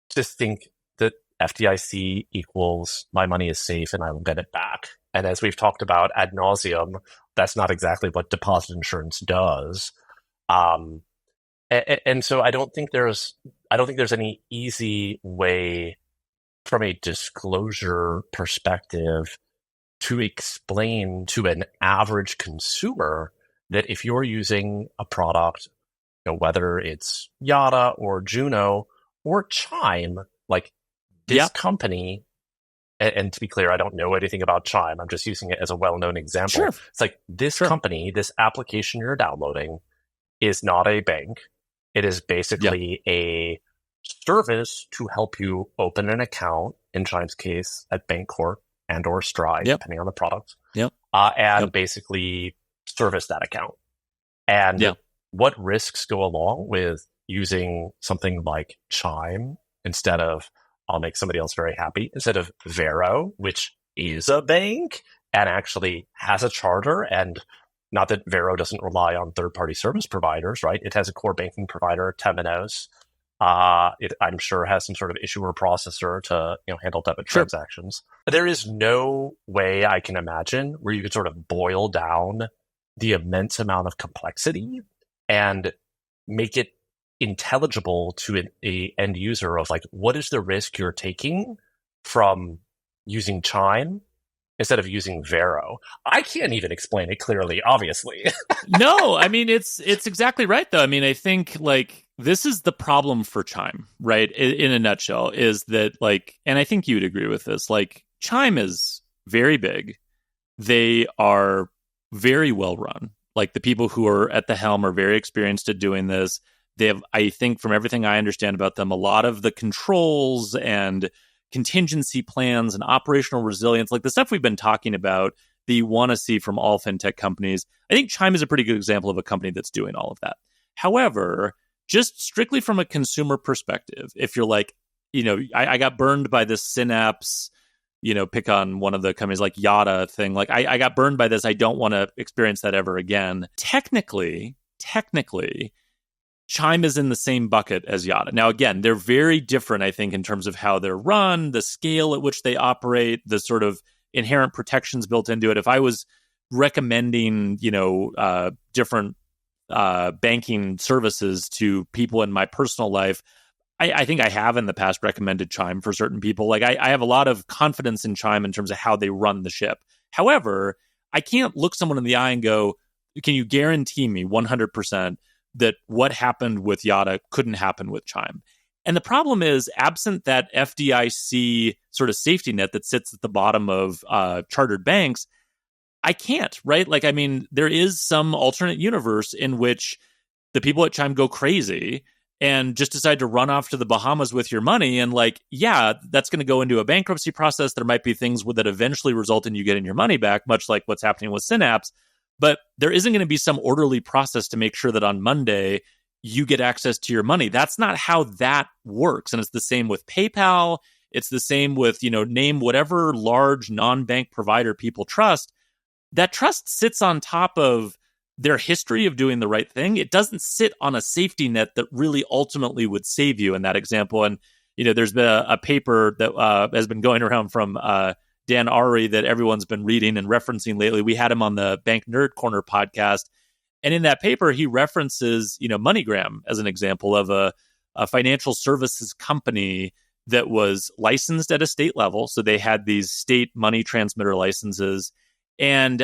to think that FDIC equals my money is safe and I will get it back. And as we've talked about ad nauseum, that's not exactly what deposit insurance does. And so I don't think there's any easy way from a disclosure perspective to explain to an average consumer that if you're using a product, whether it's Yada or Juno or Chime, like this company, and to be clear, I don't know anything about Chime. I'm just using it as a well-known example. Sure. It's like this company, this application you're downloading is not a bank. It is basically a service to help you open an account, in Chime's case, at Bancorp and or Stride, depending on the product, and basically service that account. And what risks go along with using something like Chime instead of, I'll make somebody else very happy, instead of Vero, which is a bank and actually has a charter, and not that Vero doesn't rely on third-party service providers, right? It has a core banking provider, Temenos. It, I'm sure, has some sort of issuer processor to handle debit transactions. There is no way I can imagine where you could sort of boil down the immense amount of complexity and make it intelligible to a end user of like, what is the risk you're taking from using Chime instead of using Vero? I can't even explain it clearly, obviously. No, I mean, it's exactly right, though. I mean, I think like this is the problem for Chime, right? In a nutshell, is that like, and I think you would agree with this, like Chime is very big. They are very well run. Like the people who are at the helm are very experienced at doing this. They have, I think, from everything I understand about them, a lot of the controls and contingency plans and operational resilience, like the stuff we've been talking about that you want to see from all fintech companies. I think Chime is a pretty good example of a company that's doing all of that. However, just strictly from a consumer perspective, if you're like, I got burned by this Synapse, pick on one of the companies like Yada thing. Like I got burned by this. I don't want to experience that ever again. Technically, Chime is in the same bucket as Yada. Now, again, they're very different, I think, in terms of how they're run, the scale at which they operate, the sort of inherent protections built into it. If I was recommending, different banking services to people in my personal life, I think I have in the past recommended Chime for certain people. Like I have a lot of confidence in Chime in terms of how they run the ship. However, I can't look someone in the eye and go, can you guarantee me 100% that what happened with Yada couldn't happen with Chime? And the problem is, absent that FDIC sort of safety net that sits at the bottom of chartered banks, I can't, right? Like, I mean, there is some alternate universe in which the people at Chime go crazy and just decide to run off to the Bahamas with your money. And like, yeah, that's going to go into a bankruptcy process. There might be things that eventually result in you getting your money back, much like what's happening with Synapse. But there isn't going to be some orderly process to make sure that on Monday you get access to your money. That's not how that works. And it's the same with PayPal. It's the same with, name whatever large non-bank provider people trust. That trust sits on top of their history of doing the right thing. It doesn't sit on a safety net that really ultimately would save you in that example. And, there's been a paper that has been going around from Dan Ari that everyone's been reading and referencing lately. We had him on the Bank Nerd Corner podcast. And in that paper, he references, MoneyGram as an example of a financial services company that was licensed at a state level. So they had these state money transmitter licenses. And,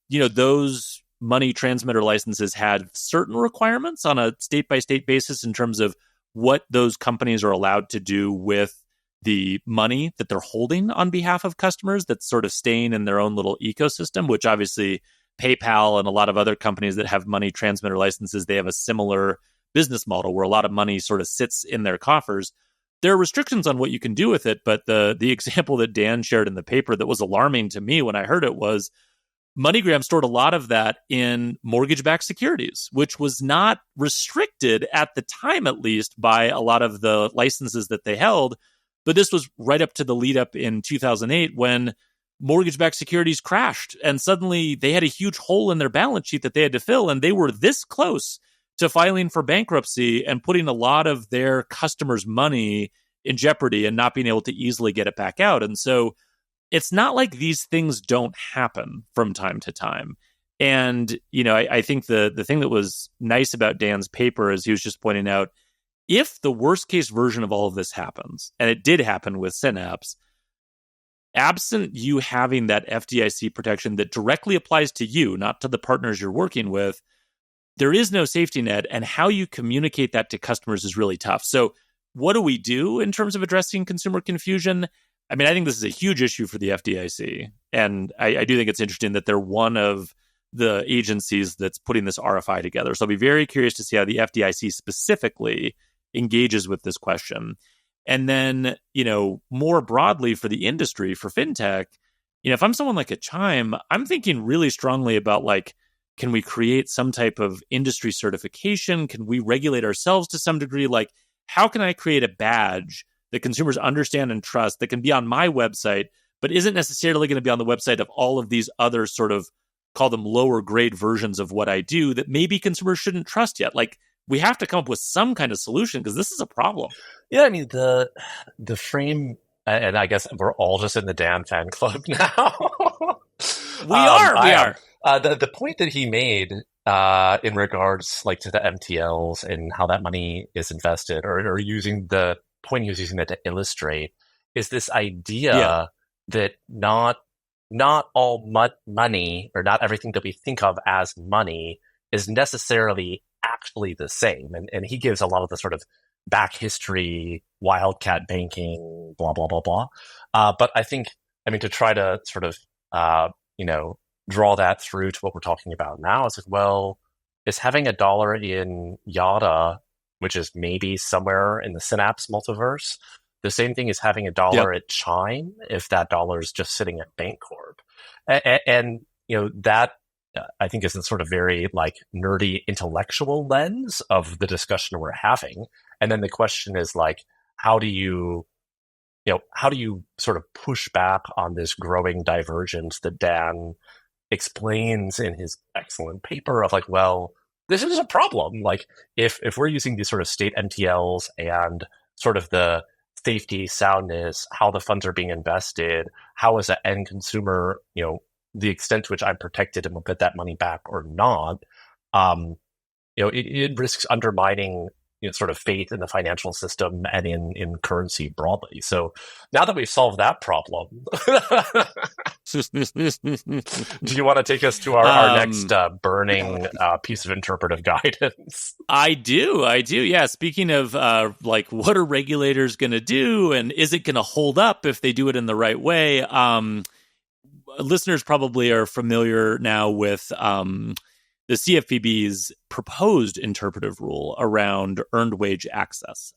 those money transmitter licenses had certain requirements on a state-by-state basis in terms of what those companies are allowed to do with the money that they're holding on behalf of customers that's sort of staying in their own little ecosystem, which obviously PayPal and a lot of other companies that have money transmitter licenses, they have a similar business model where a lot of money sort of sits in their coffers. There are restrictions on what you can do with it, but the example that Dan shared in the paper that was alarming to me when I heard it was MoneyGram stored a lot of that in mortgage-backed securities, which was not restricted at the time, at least, by a lot of the licenses that they held. But this was right up to the lead up in 2008 when mortgage-backed securities crashed. And suddenly they had a huge hole in their balance sheet that they had to fill. And they were this close to filing for bankruptcy and putting a lot of their customers' money in jeopardy and not being able to easily get it back out. And so it's not like these things don't happen from time to time. And, I think the thing that was nice about Dan's paper is he was just pointing out, if the worst case version of all of this happens, and it did happen with Synapse, absent you having that FDIC protection that directly applies to you, not to the partners you're working with, there is no safety net, and how you communicate that to customers is really tough. So what do we do in terms of addressing consumer confusion? I mean, I think this is a huge issue for the FDIC, and I do think it's interesting that they're one of the agencies that's putting this RFI together. So I'll be very curious to see how the FDIC specifically engages with this question. And then, more broadly for the industry, for fintech, if I'm someone like a Chime, I'm thinking really strongly about can we create some type of industry certification? Can we regulate ourselves to some degree? How can I create a badge that consumers understand and trust that can be on my website, but isn't necessarily going to be on the website of all of these other sort of, call them lower grade versions of what I do that maybe consumers shouldn't trust yet? We have to come up with some kind of solution because this is a problem. Yeah, I mean, the frame, and I guess we're all just in the Dan fan club now. We are. The point that he made in regards to the MTLs and how that money is invested, or using the point he was using that to illustrate, is this idea that not all money, or not everything that we think of as money, is necessarily actually the same. And he gives a lot of the sort of back history, wildcat banking, blah, blah, blah, blah. But I think, to try to sort of, draw that through to what we're talking about now, is is having $1 in Yada, which is maybe somewhere in the Synapse multiverse, the same thing as having $1 at Chime, if that dollar is just sitting at Bancorp. And that I think is a sort of very nerdy intellectual lens of the discussion we're having. And then the question is how do you sort of push back on this growing divergence that Dan explains in his excellent paper of this is a problem. If we're using these sort of state MTLs and sort of the safety, soundness, how the funds are being invested, how as an end consumer, the extent to which I'm protected and will get that money back or not, it risks undermining sort of faith in the financial system and in currency broadly. So now that we've solved that problem, do you want to take us to our next burning piece of interpretive guidance? I do. Yeah. Speaking of what are regulators going to do, and is it going to hold up if they do it in the right way? Listeners probably are familiar now with the CFPB's proposed interpretive rule around earned wage access,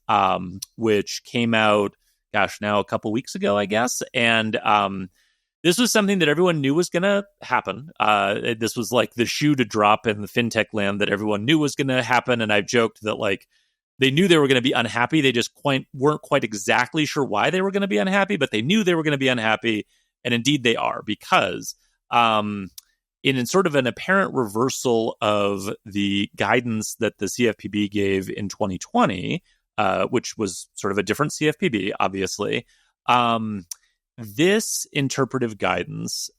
which came out, now a couple weeks ago, I guess. And this was something that everyone knew was going to happen. This was the shoe to drop in the fintech land that everyone knew was going to happen. And I've joked that they knew they were going to be unhappy. They just weren't quite exactly sure why they were going to be unhappy, but they knew they were going to be unhappy. And indeed they are, because in sort of an apparent reversal of the guidance that the CFPB gave in 2020, which was sort of a different CFPB, obviously, this interpretive guidance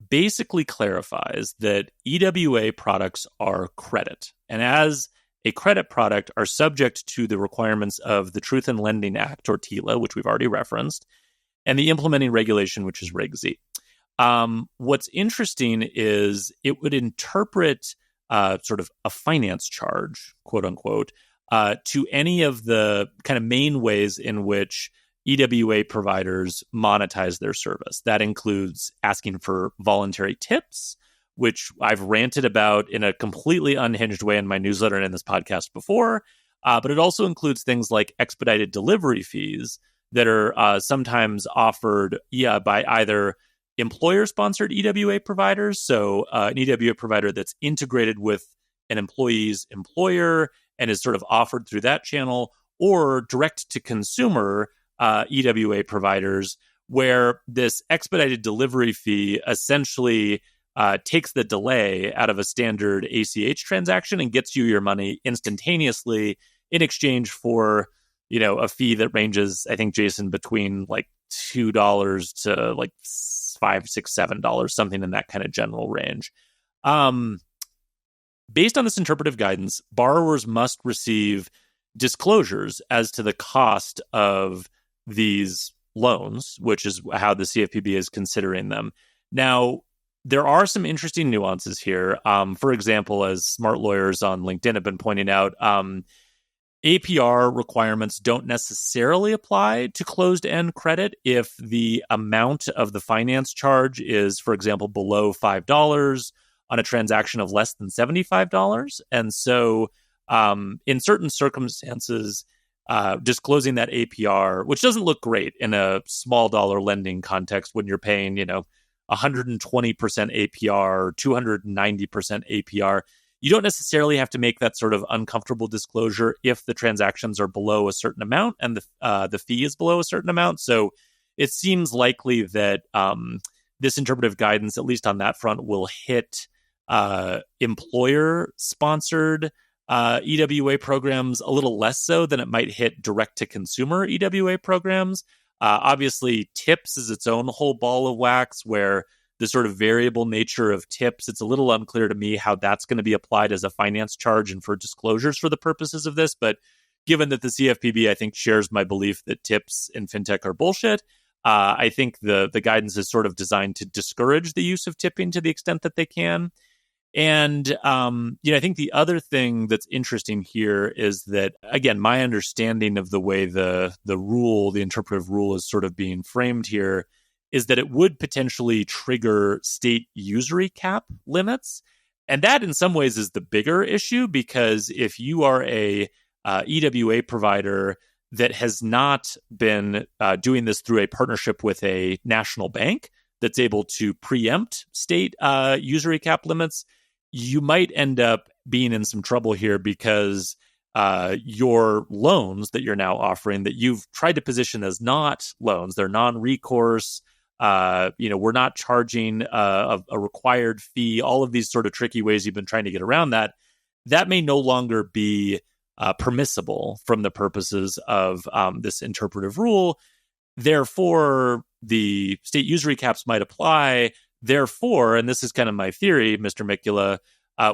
basically clarifies that EWA products are credit, and as a credit product are subject to the requirements of the Truth in Lending Act, or TILA, which we've already referenced, and the implementing regulation, which is Reg Z. What's interesting is it would interpret sort of a finance charge, quote unquote, to any of the kind of main ways in which EWA providers monetize their service. That includes asking for voluntary tips, which I've ranted about in a completely unhinged way in my newsletter and in this podcast before. But it also includes things like expedited delivery fees that are sometimes offered by either employer-sponsored EWA providers, so an EWA provider that's integrated with an employee's employer and is sort of offered through that channel, or direct-to-consumer EWA providers, where this expedited delivery fee essentially takes the delay out of a standard ACH transaction and gets you your money instantaneously in exchange for a fee that ranges, I think, Jason, between $2 to $5, $6, $7, something in that kind of general range. Based on this interpretive guidance, borrowers must receive disclosures as to the cost of these loans, which is how the CFPB is considering them. Now, there are some interesting nuances here. For example, as smart lawyers on LinkedIn have been pointing out, APR requirements don't necessarily apply to closed-end credit if the amount of the finance charge is, for example, below $5 on a transaction of less than $75. And so in certain circumstances, disclosing that APR, which doesn't look great in a small dollar lending context when you're paying, 120% APR, 290% APR, you don't necessarily have to make that sort of uncomfortable disclosure if the transactions are below a certain amount and the fee is below a certain amount. So it seems likely that this interpretive guidance, at least on that front, will hit employer-sponsored EWA programs a little less so than it might hit direct-to-consumer EWA programs. Obviously, tips is its own whole ball of wax where the sort of variable nature of tips, it's a little unclear to me how that's going to be applied as a finance charge and for disclosures for the purposes of this. But given that the CFPB, I think, shares my belief that tips in fintech are bullshit, I think the guidance is sort of designed to discourage the use of tipping to the extent that they can. And, I think the other thing that's interesting here is that, again, my understanding of the way the interpretive rule is sort of being framed here is that it would potentially trigger state usury cap limits. And that in some ways is the bigger issue, because if you are a EWA provider that has not been doing this through a partnership with a national bank that's able to preempt state usury cap limits, you might end up being in some trouble here because your loans that you're now offering that you've tried to position as not loans, they're non-recourse, we're not charging a required fee, all of these sort of tricky ways you've been trying to get around that may no longer be permissible from the purposes of this interpretive rule. Therefore, the state usury caps might apply. Therefore, and this is kind of my theory, Mr. Mikula,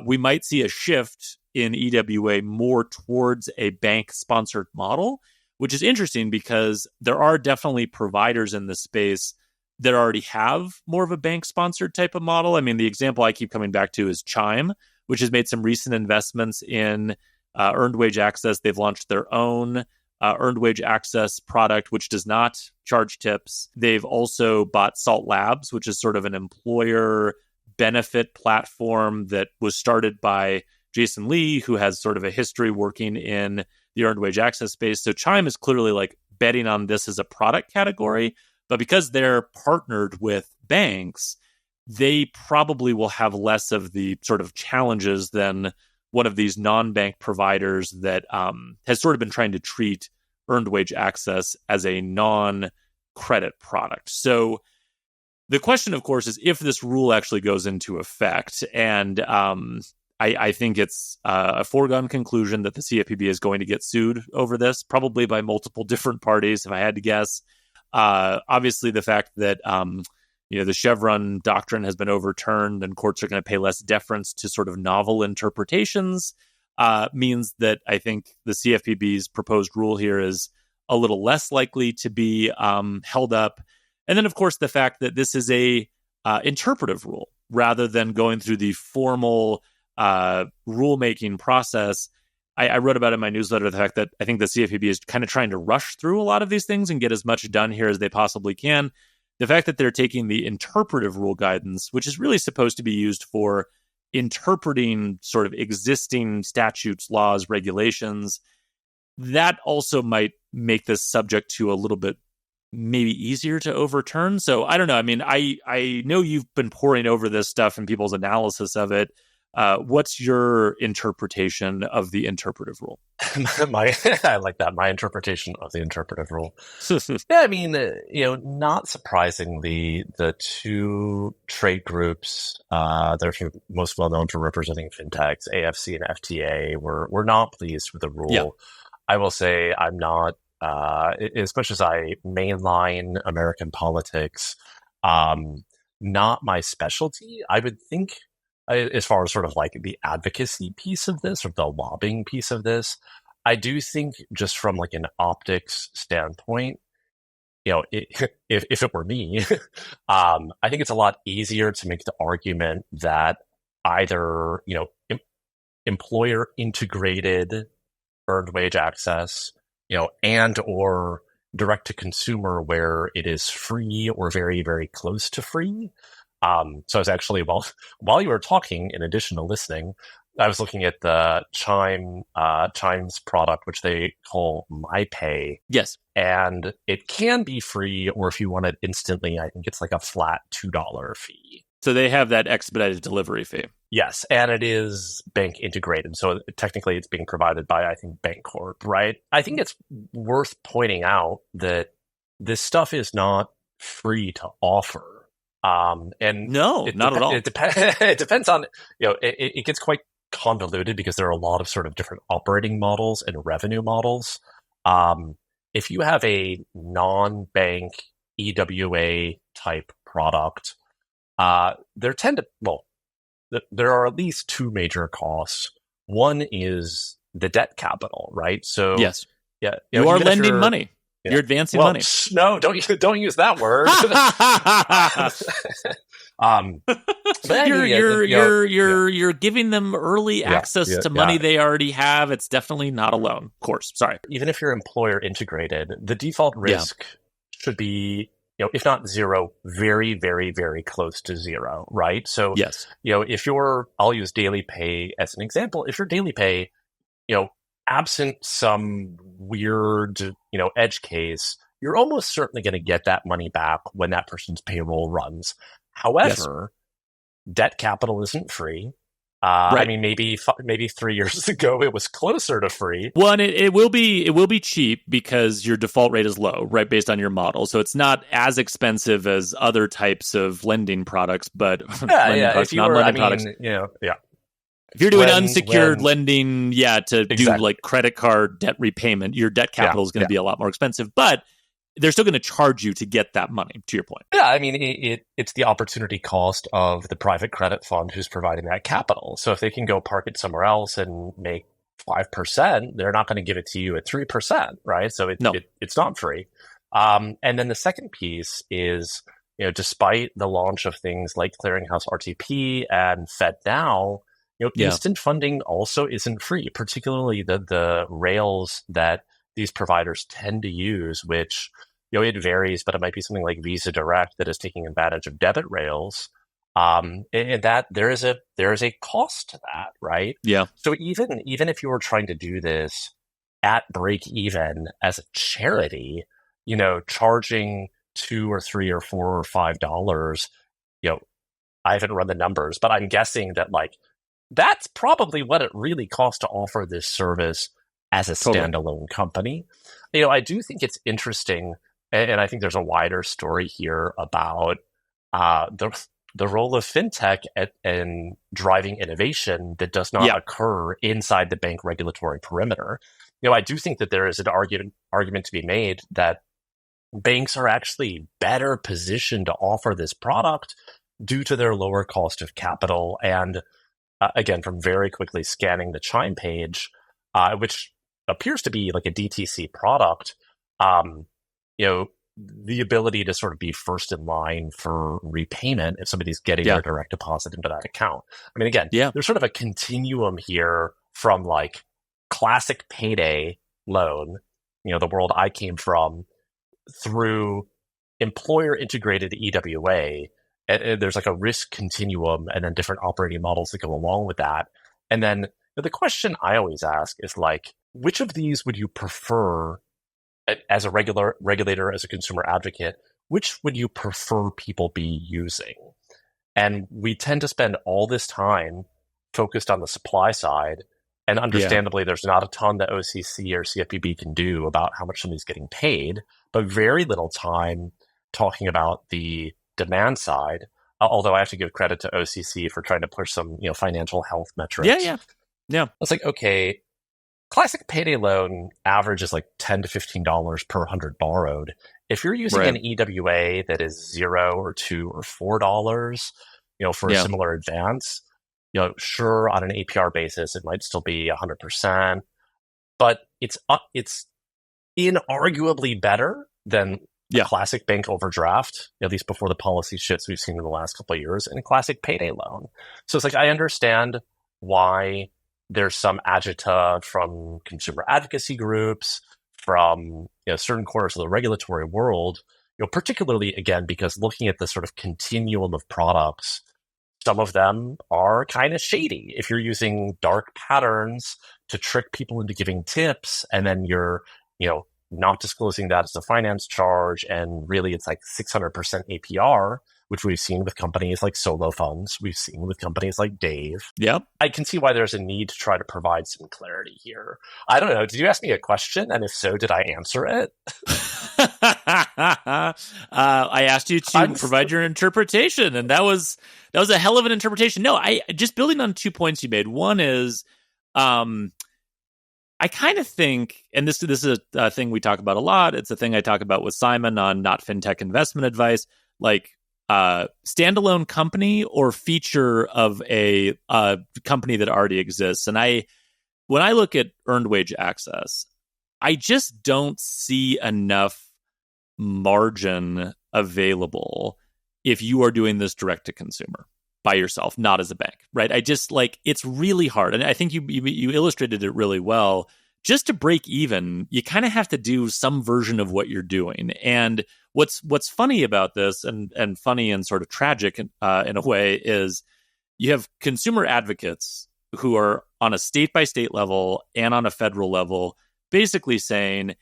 we might see a shift in EWA more towards a bank-sponsored model, which is interesting because there are definitely providers in this space that already have more of a bank-sponsored type of model. I mean, the example I keep coming back to is Chime, which has made some recent investments in earned wage access. They've launched their own earned wage access product, which does not charge tips. They've also bought Salt Labs, which is sort of an employer benefit platform that was started by Jason Lee, who has sort of a history working in the earned wage access space. So Chime is clearly like betting on this as a product category, but because they're partnered with banks, they probably will have less of the sort of challenges than one of these non-bank providers that has sort of been trying to treat earned wage access as a non-credit product. So the question, of course, is if this rule actually goes into effect. And I think it's a foregone conclusion that the CFPB is going to get sued over this, probably by multiple different parties, if I had to guess. Obviously, the fact that the Chevron doctrine has been overturned and courts are going to pay less deference to sort of novel interpretations means that I think the CFPB's proposed rule here is a little less likely to be held up. And then, of course, the fact that this is a interpretive rule rather than going through the formal rulemaking process. I wrote about in my newsletter the fact that I think the CFPB is kind of trying to rush through a lot of these things and get as much done here as they possibly can. The fact that they're taking the interpretive rule guidance, which is really supposed to be used for interpreting sort of existing statutes, laws, regulations, that also might make this subject to a little bit maybe easier to overturn. So I don't know. I mean, I know you've been poring over this stuff and people's analysis of it. What's your interpretation of the interpretive rule? I like that. My interpretation of the interpretive rule. Yeah, I mean, not surprisingly, the two trade groups that are most well known for representing fintechs, AFC and FTA, were not pleased with the rule. Yeah. I will say I'm not, as much as I mainline American politics, not my specialty. I would think as far as sort of like the advocacy piece of this or the lobbying piece of this, I do think just from like an optics standpoint, if it were me, I think it's a lot easier to make the argument that either, employer integrated earned wage access, and or direct to consumer where it is free or very, very close to free. So I was actually, while you were talking, in addition to listening, I was looking at the Chime's product, which they call MyPay. Yes. And it can be free, or if you want it instantly, I think it's like a flat $2 fee. So they have that expedited delivery fee. Yes, and it is bank integrated. So technically it's being provided by, I think, Bancorp, right? I think it's worth pointing out that this stuff is not free to offer. And no, not at all. It depends on, it gets quite convoluted because there are a lot of sort of different operating models and revenue models. If you have a non-bank EWA type product, there are at least two major costs. One is the debt capital, right? So yes, yeah, you are lending money. Yeah. You're advancing money. No, don't use that word. But you're giving them early access to money they already have. It's definitely not a loan. Of course, sorry. Even if you're employer integrated, the default risk should be, if not zero, very, very, very close to zero, right? So, yes, if I'll use daily pay as an example. If you're daily pay, absent some weird, edge case, you're almost certainly going to get that money back when that person's payroll runs. However, debt capital isn't free. Right. I mean, maybe 3 years ago it was closer to free. Well, and it will be cheap because your default rate is low, right, based on your model. So it's not as expensive as other types of lending products, but products, non-lending products. If you're doing unsecured lending, to do like credit card debt repayment, your debt capital is going to be a lot more expensive, but they're still going to charge you to get that money, to your point. Yeah, I mean, it's the opportunity cost of the private credit fund who's providing that capital. So if they can go park it somewhere else and make 5%, they're not going to give it to you at 3%, right? So it's not free. And then the second piece is, despite the launch of things like Clearinghouse RTP and FedNow, instant funding also isn't free, particularly the rails that these providers tend to use, which, it varies, but it might be something like Visa Direct that is taking advantage of debit rails. And that there is a cost to that, right? Yeah. So even if you were trying to do this at break even as a charity, charging $2 or $3 or $4 or $5, I haven't run the numbers, but I'm guessing that that's probably what it really costs to offer this service as a standalone company. I do think it's interesting, and I think there's a wider story here about the role of fintech in driving innovation that does not occur inside the bank regulatory perimeter. I do think that there is an argument to be made that banks are actually better positioned to offer this product due to their lower cost of capital. And again, from very quickly scanning the Chime page, which appears to be like a DTC product, the ability to sort of be first in line for repayment if somebody's getting their direct deposit into that account. I mean, again, there's sort of a continuum here from like classic payday loan, the world I came from, through employer integrated EWA. And there's like a risk continuum and then different operating models that go along with that. And then the question I always ask is like, which of these would you prefer as a regulator, as a consumer advocate? Which would you prefer people be using? And we tend to spend all this time focused on the supply side. And understandably, there's not a ton that OCC or CFPB can do about how much somebody's getting paid, but very little time talking about the demand side. Although I have to give credit to OCC for trying to push some, financial health metrics. Yeah. It's like, okay, classic payday loan average is like $10 to $15 per 100 borrowed. If you're using an EWA that is $0 or $2 or $4, for a similar advance, Sure, on an APR basis, it might still be 100%, but it's inarguably better than a classic bank overdraft, at least before the policy shifts we've seen in the last couple of years, and a classic payday loan. So it's like, I understand why there's some agita from consumer advocacy groups, from certain corners of the regulatory world, particularly, again, because looking at the sort of continuum of products, some of them are kind of shady. If you're using dark patterns to trick people into giving tips, and then you're, not disclosing that as a finance charge, and really it's like 600% APR, which we've seen with companies like Solo Funds, we've seen with companies like Dave. Yep. I can see why there's a need to try to provide some clarity here. I don't know. Did you ask me a question? And if so, did I answer it? I asked you to provide your interpretation, and that was a hell of an interpretation. No, I just building on 2 points you made. One is, I kind of think, and this is a thing we talk about a lot. It's a thing I talk about with Simon on Not Fintech Investment Advice, like standalone company or feature of a company that already exists. And when I look at earned wage access, I just don't see enough margin available if you are doing this direct to consumer by yourself, not as a bank, right? I just it's really hard. And I think you illustrated it really well. Just to break even, you kind of have to do some version of what you're doing. And what's funny about this, and funny and sort of tragic in a way, is you have consumer advocates who are on a state by state level and on a federal level basically saying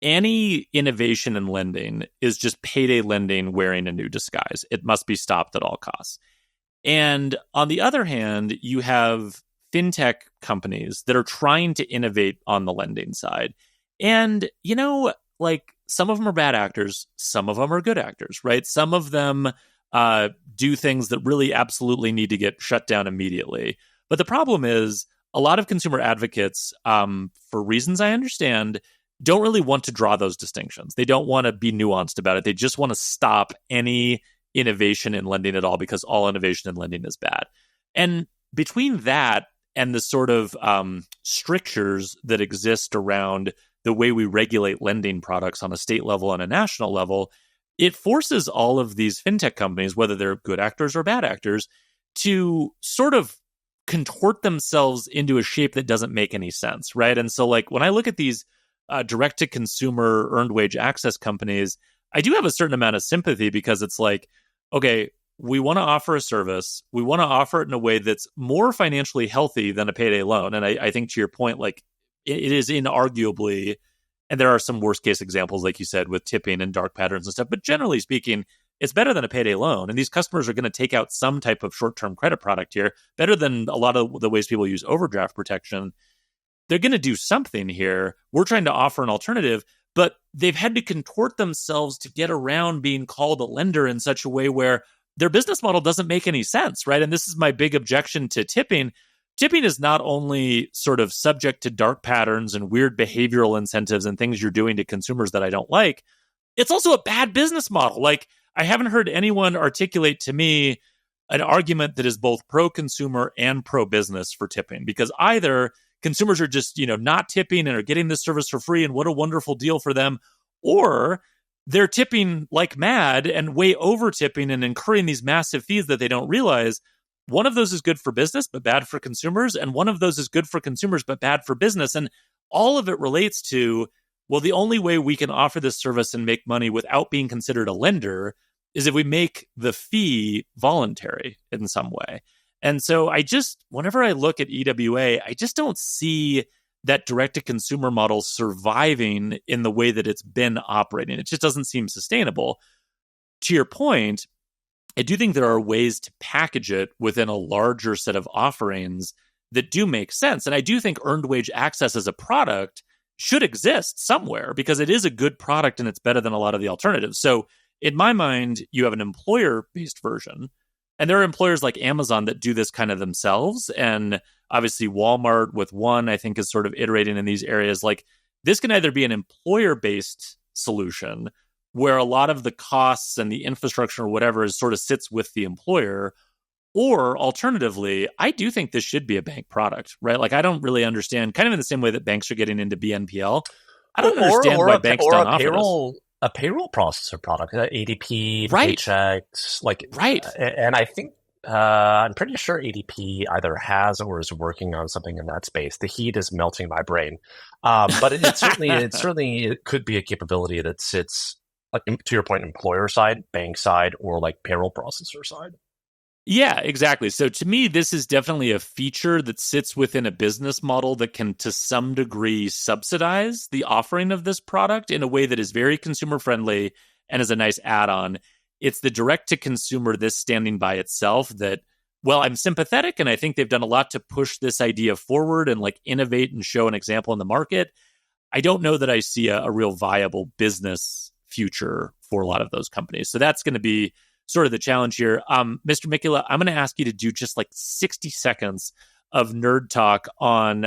any innovation in lending is just payday lending wearing a new disguise. It must be stopped at all costs. And on the other hand, you have fintech companies that are trying to innovate on the lending side. And, some of them are bad actors, some of them are good actors, right? Some of them do things that really absolutely need to get shut down immediately. But the problem is, a lot of consumer advocates, for reasons I understand, don't really want to draw those distinctions. They don't want to be nuanced about it. They just want to stop any innovation in lending at all, because all innovation in lending is bad. And between that and the sort of strictures that exist around the way we regulate lending products on a state level and a national level, it forces all of these fintech companies, whether they're good actors or bad actors, to sort of contort themselves into a shape that doesn't make any sense, right? And so when I look at these direct-to-consumer earned wage access companies, I do have a certain amount of sympathy, because it's okay, we want to offer a service. We want to offer it in a way that's more financially healthy than a payday loan. And I think, to your point, it is inarguably, and there are some worst case examples, like you said, with tipping and dark patterns and stuff, but generally speaking, it's better than a payday loan. And these customers are going to take out some type of short-term credit product here, better than a lot of the ways people use overdraft protection. They're going to do something here. We're trying to offer an alternative, but they've had to contort themselves to get around being called a lender in such a way where their business model doesn't make any sense, right? And this is my big objection to tipping. Tipping is not only sort of subject to dark patterns and weird behavioral incentives and things you're doing to consumers that I don't like. It's also a bad business model. I haven't heard anyone articulate to me an argument that is both pro-consumer and pro-business for tipping, because either consumers are just, not tipping and are getting this service for free, and what a wonderful deal for them, or they're tipping like mad and way over tipping and incurring these massive fees that they don't realize. One of those is good for business, but bad for consumers. And one of those is good for consumers, but bad for business. And all of it relates to, well, the only way we can offer this service and make money without being considered a lender is if we make the fee voluntary in some way. And so whenever I look at EWA, I just don't see that direct-to-consumer model surviving in the way that it's been operating. It just doesn't seem sustainable. To your point, I do think there are ways to package it within a larger set of offerings that do make sense. And I do think earned wage access as a product should exist somewhere, because it is a good product and it's better than a lot of the alternatives. So in my mind, you have an employer-based version, and there are employers like Amazon that do this kind of themselves. And obviously Walmart with One, I think, is sort of iterating in these areas. This can either be an employer-based solution where a lot of the costs and the infrastructure or whatever is sort of sits with the employer, Or alternatively, I do think this should be a bank product, right? Like, I don't really understand, kind of in the same way that banks are getting into BNPL. I don't understand why banks don't offer this. A payroll processor product, ADP, Right. Paychex, like, Right. and I think I'm pretty sure ADP either has or is working on something in that space. The heat is melting my brain, but it certainly it could be a capability that sits, like, to your point, employer side, bank side, or like payroll processor side. Yeah, exactly. So to me, this is definitely a feature that sits within a business model that can, to some degree, subsidize the offering of this product in a way that is very consumer friendly and is a nice add-on. It's the direct to consumer, this standing by itself, that, well, I'm sympathetic, and I think they've done a lot to push this idea forward and like innovate and show an example in the market. I don't know that I see a real viable business future for a lot of those companies. So that's going to be sort of the challenge here. Mr. Mikula, I'm going to ask you to do just like 60 seconds of nerd talk on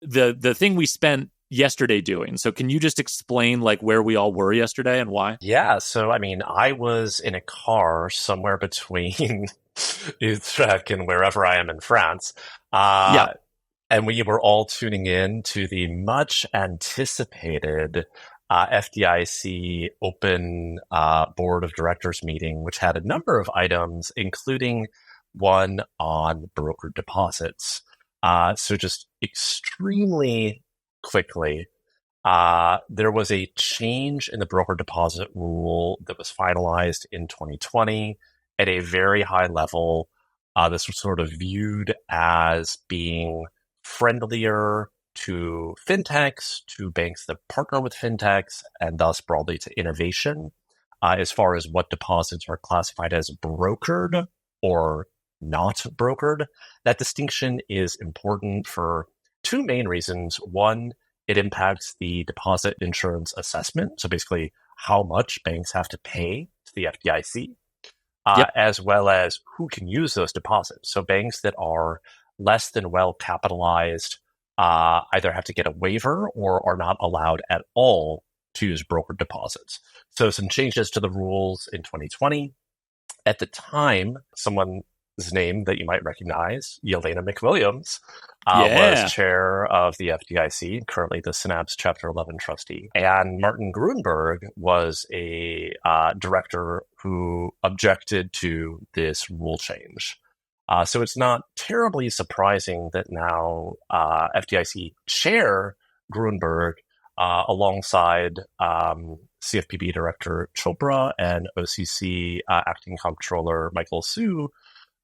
the thing we spent yesterday doing. So can you just explain like where we all were yesterday and why? Yeah, so I mean, I was in a car somewhere between Utrecht and wherever I am in France. Yeah. And we were all tuning in to the much anticipated FDIC open board of directors meeting, which had a number of items, including one on broker deposits. So just extremely quickly, there was a change in the broker deposit rule that was finalized in 2020 at a very high level. This was sort of viewed as being friendlier to fintechs, to banks that partner with fintechs, and thus broadly to innovation, as far as what deposits are classified as brokered or not brokered. That distinction is important for two main reasons. One, it impacts the deposit insurance assessment, so basically how much banks have to pay to the FDIC, as well as who can use those deposits. So banks that are less than well capitalized either have to get a waiver or are not allowed at all to use brokered deposits. So some changes to the rules in 2020. At the time, someone's name that you might recognize, Yelena McWilliams, was chair of the FDIC, currently the Synapse Chapter 11 trustee. And Martin Grunberg was a director who objected to this rule change. So it's not terribly surprising that now FDIC Chair Grunberg, alongside CFPB Director Chopra and OCC Acting Comptroller Michael Su,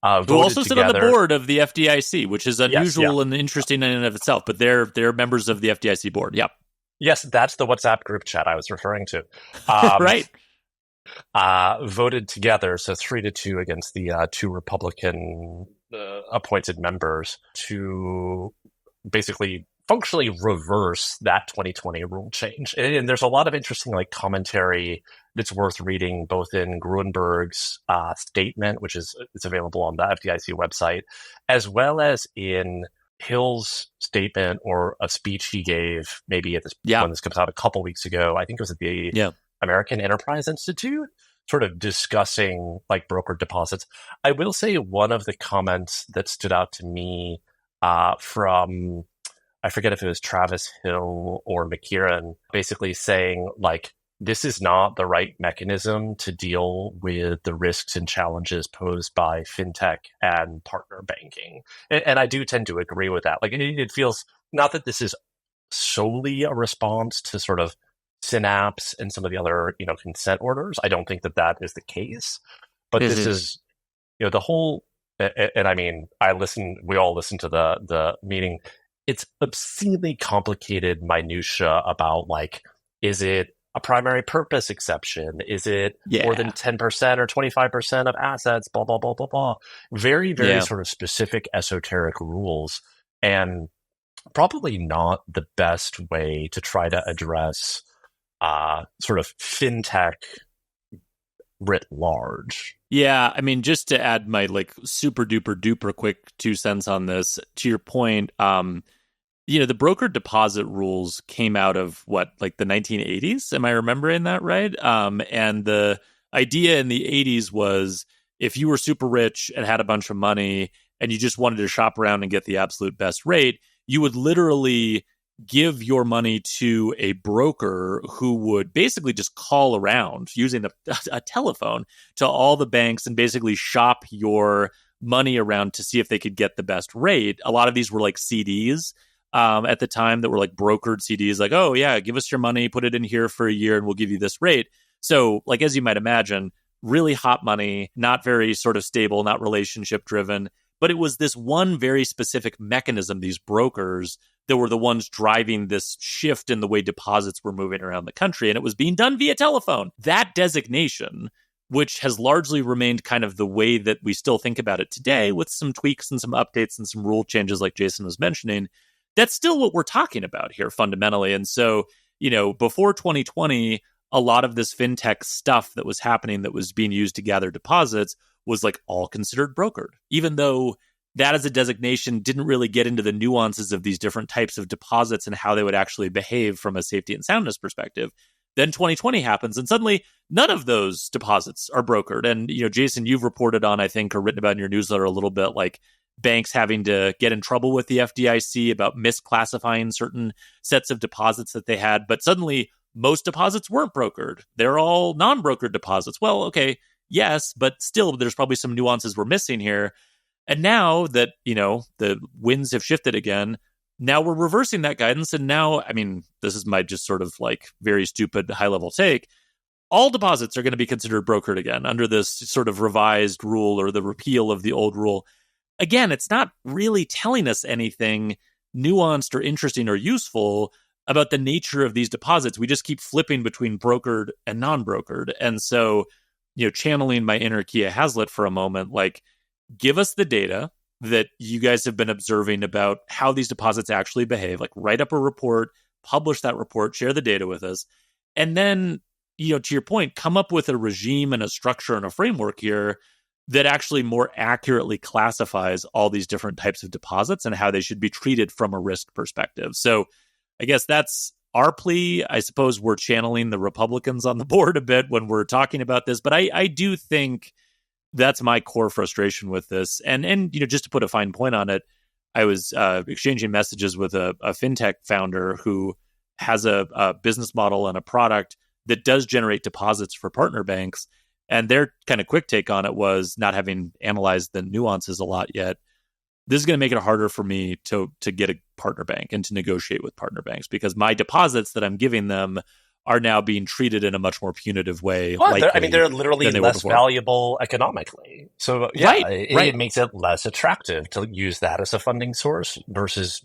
who also sit on the board of the FDIC, which is unusual and interesting in and of itself, but they're members of the FDIC board. Yep. Yes, that's the WhatsApp group chat I was referring to. Right. Voted together, so 3-2 against the two Republican appointed members, to basically functionally reverse that 2020 rule change. And there's a lot of interesting commentary that's worth reading, both in Grunberg's statement, which is available on the FDIC website, as well as in Hill's statement or a speech he gave maybe at this when this comes out a couple weeks ago. I think it was at the American Enterprise Institute, sort of discussing broker deposits. I will say one of the comments that stood out to me from, I forget if it was Travis Hill or McKieran, basically saying this is not the right mechanism to deal with the risks and challenges posed by fintech and partner banking. And I do tend to agree with that. It feels not that this is solely a response to sort of Synapse and some of the other, consent orders. I don't think that is the case, but this is, the whole, and I mean, we all listened to the meeting. It's obscenely complicated minutia about is it a primary purpose exception? Is it more than 10% or 25% of assets? Blah, blah, blah, blah, blah. Very, very sort of specific esoteric rules, and probably not the best way to try to address sort of fintech writ large. Yeah, I mean, just to add my super duper quick 2 cents on this, to your point, the broker deposit rules came out of the 1980s? Am I remembering that right? And the idea in the 80s was if you were super rich and had a bunch of money and you just wanted to shop around and get the absolute best rate, you would literally give your money to a broker who would basically just call around using a telephone to all the banks and basically shop your money around to see if they could get the best rate. A lot of these were like CDs at the time that were like brokered CDs, like, oh yeah, give us your money, put it in here for a year and we'll give you this rate. So like, as you might imagine, really hot money, not very sort of stable, not relationship driven. But it was this one very specific mechanism, these brokers, that were the ones driving this shift in the way deposits were moving around the country. And it was being done via telephone. That designation, which has largely remained kind of the way that we still think about it today, with some tweaks and some updates and some rule changes like Jason was mentioning, that's still what we're talking about here fundamentally. And so, before 2020, a lot of this fintech stuff that was happening that was being used to gather deposits was like all considered brokered, even though that as a designation didn't really get into the nuances of these different types of deposits and how they would actually behave from a safety and soundness perspective. Then 2020 happens and suddenly none of those deposits are brokered. And, Jason, you've reported on, I think, or written about in your newsletter a little bit, like banks having to get in trouble with the FDIC about misclassifying certain sets of deposits that they had. But suddenly most deposits weren't brokered. They're all non-brokered deposits. Well, okay, yes, but still there's probably some nuances we're missing here. And now that, the winds have shifted again, now we're reversing that guidance. And now, this is my just sort of like very stupid high level take. All deposits are going to be considered brokered again under this sort of revised rule or the repeal of the old rule. Again, it's not really telling us anything nuanced or interesting or useful about the nature of these deposits. We just keep flipping between brokered and non-brokered. And so, channeling my inner Kia Hazlitt for a moment, like, give us the data that you guys have been observing about how these deposits actually behave. Like, write up a report, publish that report, share the data with us. And then, to your point, come up with a regime and a structure and a framework here that actually more accurately classifies all these different types of deposits and how they should be treated from a risk perspective. So I guess that's our plea. I suppose we're channeling the Republicans on the board a bit when we're talking about this, but I do think that's my core frustration with this. And just to put a fine point on it, I was exchanging messages with a fintech founder who has a business model and a product that does generate deposits for partner banks. And their kind of quick take on it was, not having analyzed the nuances a lot yet, this is going to make it harder for me to get a partner bank and to negotiate with partner banks, because my deposits that I'm giving them are now being treated in a much more punitive way. Well, they're literally less valuable economically. So yeah, it makes it less attractive to use that as a funding source versus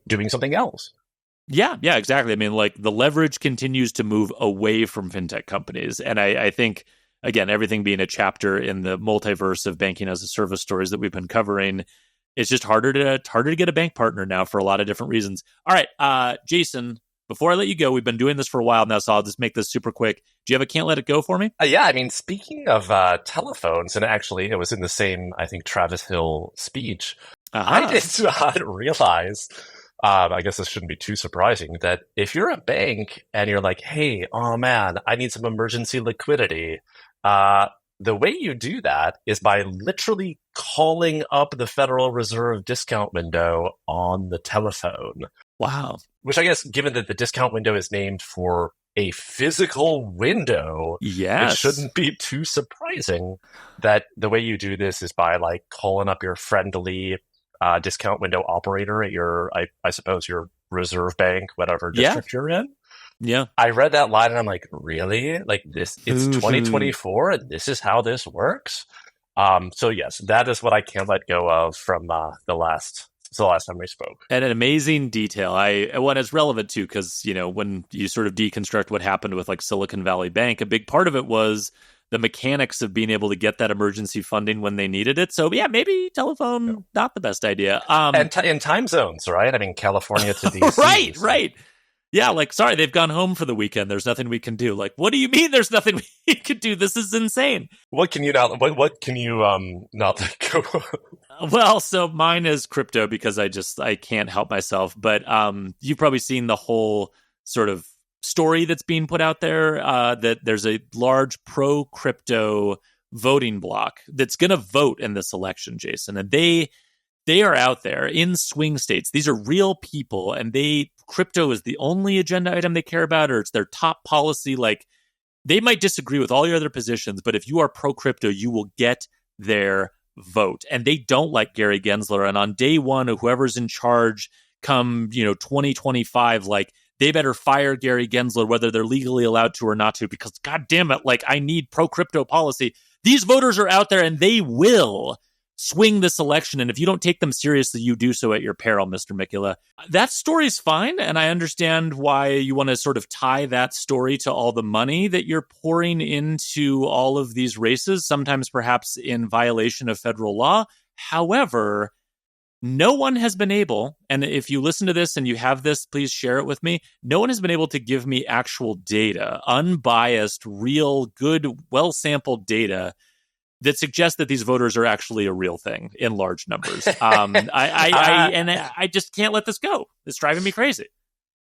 doing something else. Yeah, exactly. The leverage continues to move away from fintech companies. And I think, again, everything being a chapter in the multiverse of banking as a service stories that we've been covering, it's just harder to get a bank partner now for a lot of different reasons. All right, Jason, before I let you go, we've been doing this for a while now, so I'll just make this super quick. Do you have a can't let it go for me? Speaking of telephones, and actually it was in the same, I think, Travis Hill speech, I did not realize, I guess this shouldn't be too surprising, that if you're a bank and you're like, hey, oh man, I need some emergency liquidity, the way you do that is by literally calling up the Federal Reserve discount window on the telephone. Wow. Which I guess, given that the discount window is named for a physical window, it shouldn't be too surprising that the way you do this is by like calling up your friendly discount window operator at your, I suppose, your reserve bank, whatever district you're in. Yeah. I read that line and I'm like, really? Like this, it's 2024 and this is how this works? So yes, that is what I can't let go of from the last time we spoke. And an amazing detail. It's relevant too, because, when you sort of deconstruct what happened with like Silicon Valley Bank, a big part of it was the mechanics of being able to get that emergency funding when they needed it. So yeah, maybe telephone, not the best idea. And in time zones, right? California to DC. Right. Yeah, sorry, they've gone home for the weekend. There's nothing we can do. What do you mean there's nothing we can do? This is insane. What can you not let go of? Well, so mine is crypto because I can't help myself. But you've probably seen the whole sort of story that's being put out there that there's a large pro-crypto voting bloc that's going to vote in this election, Jason. And they are out there in swing states. These are real people, and crypto is the only agenda item they care about, or it's their top policy. Like, they might disagree with all your other positions, but if you are pro-crypto, you will get their vote. And they don't like Gary Gensler. And on day one, whoever's in charge come, 2025, like, they better fire Gary Gensler, whether they're legally allowed to or not to, because God damn it, like, I need pro-crypto policy. These voters are out there, and they will swing this election. And if you don't take them seriously, you do so at your peril, Mr. Mikula. That story's fine. And I understand why you want to sort of tie that story to all the money that you're pouring into all of these races, sometimes perhaps in violation of federal law. However, no one has been able, and if you listen to this and you have this, please share it with me. No one has been able to give me actual data, unbiased, real, good, well-sampled data that suggests that these voters are actually a real thing in large numbers. I just can't let this go. It's driving me crazy.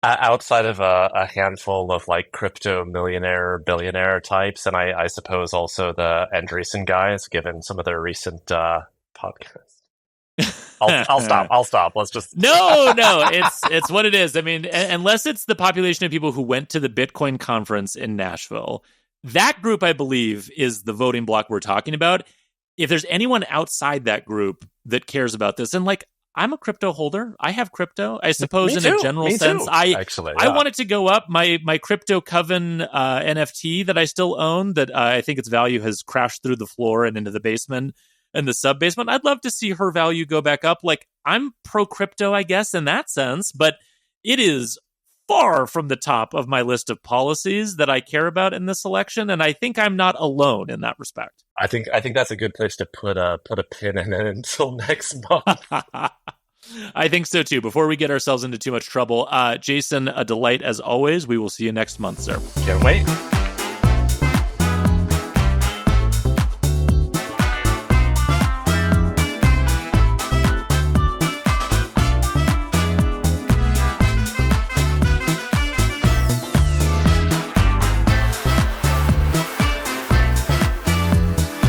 Outside of a handful of like crypto millionaire, billionaire types, and I suppose also the Andreessen guys, given some of their recent podcasts. I'll stop. Let's just no. It's what it is. I mean, unless it's the population of people who went to the Bitcoin conference in Nashville. That group, I believe, is the voting bloc we're talking about. If there's anyone outside that group that cares about this, and like, I'm a crypto holder, I have crypto, I suppose, in a general sense. I want it to go up. My Crypto Coven NFT that I still own, that I think its value has crashed through the floor and into the basement and the sub basement. I'd love to see her value go back up. Like, I'm pro crypto, I guess, in that sense, but it is far from the top of my list of policies that I care about in this election, and I think I'm not alone in that respect. I think that's a good place to put a pin in it until next month. I think so too. Before we get ourselves into too much trouble, Jason, a delight as always. We will see you next month, sir. Can't wait.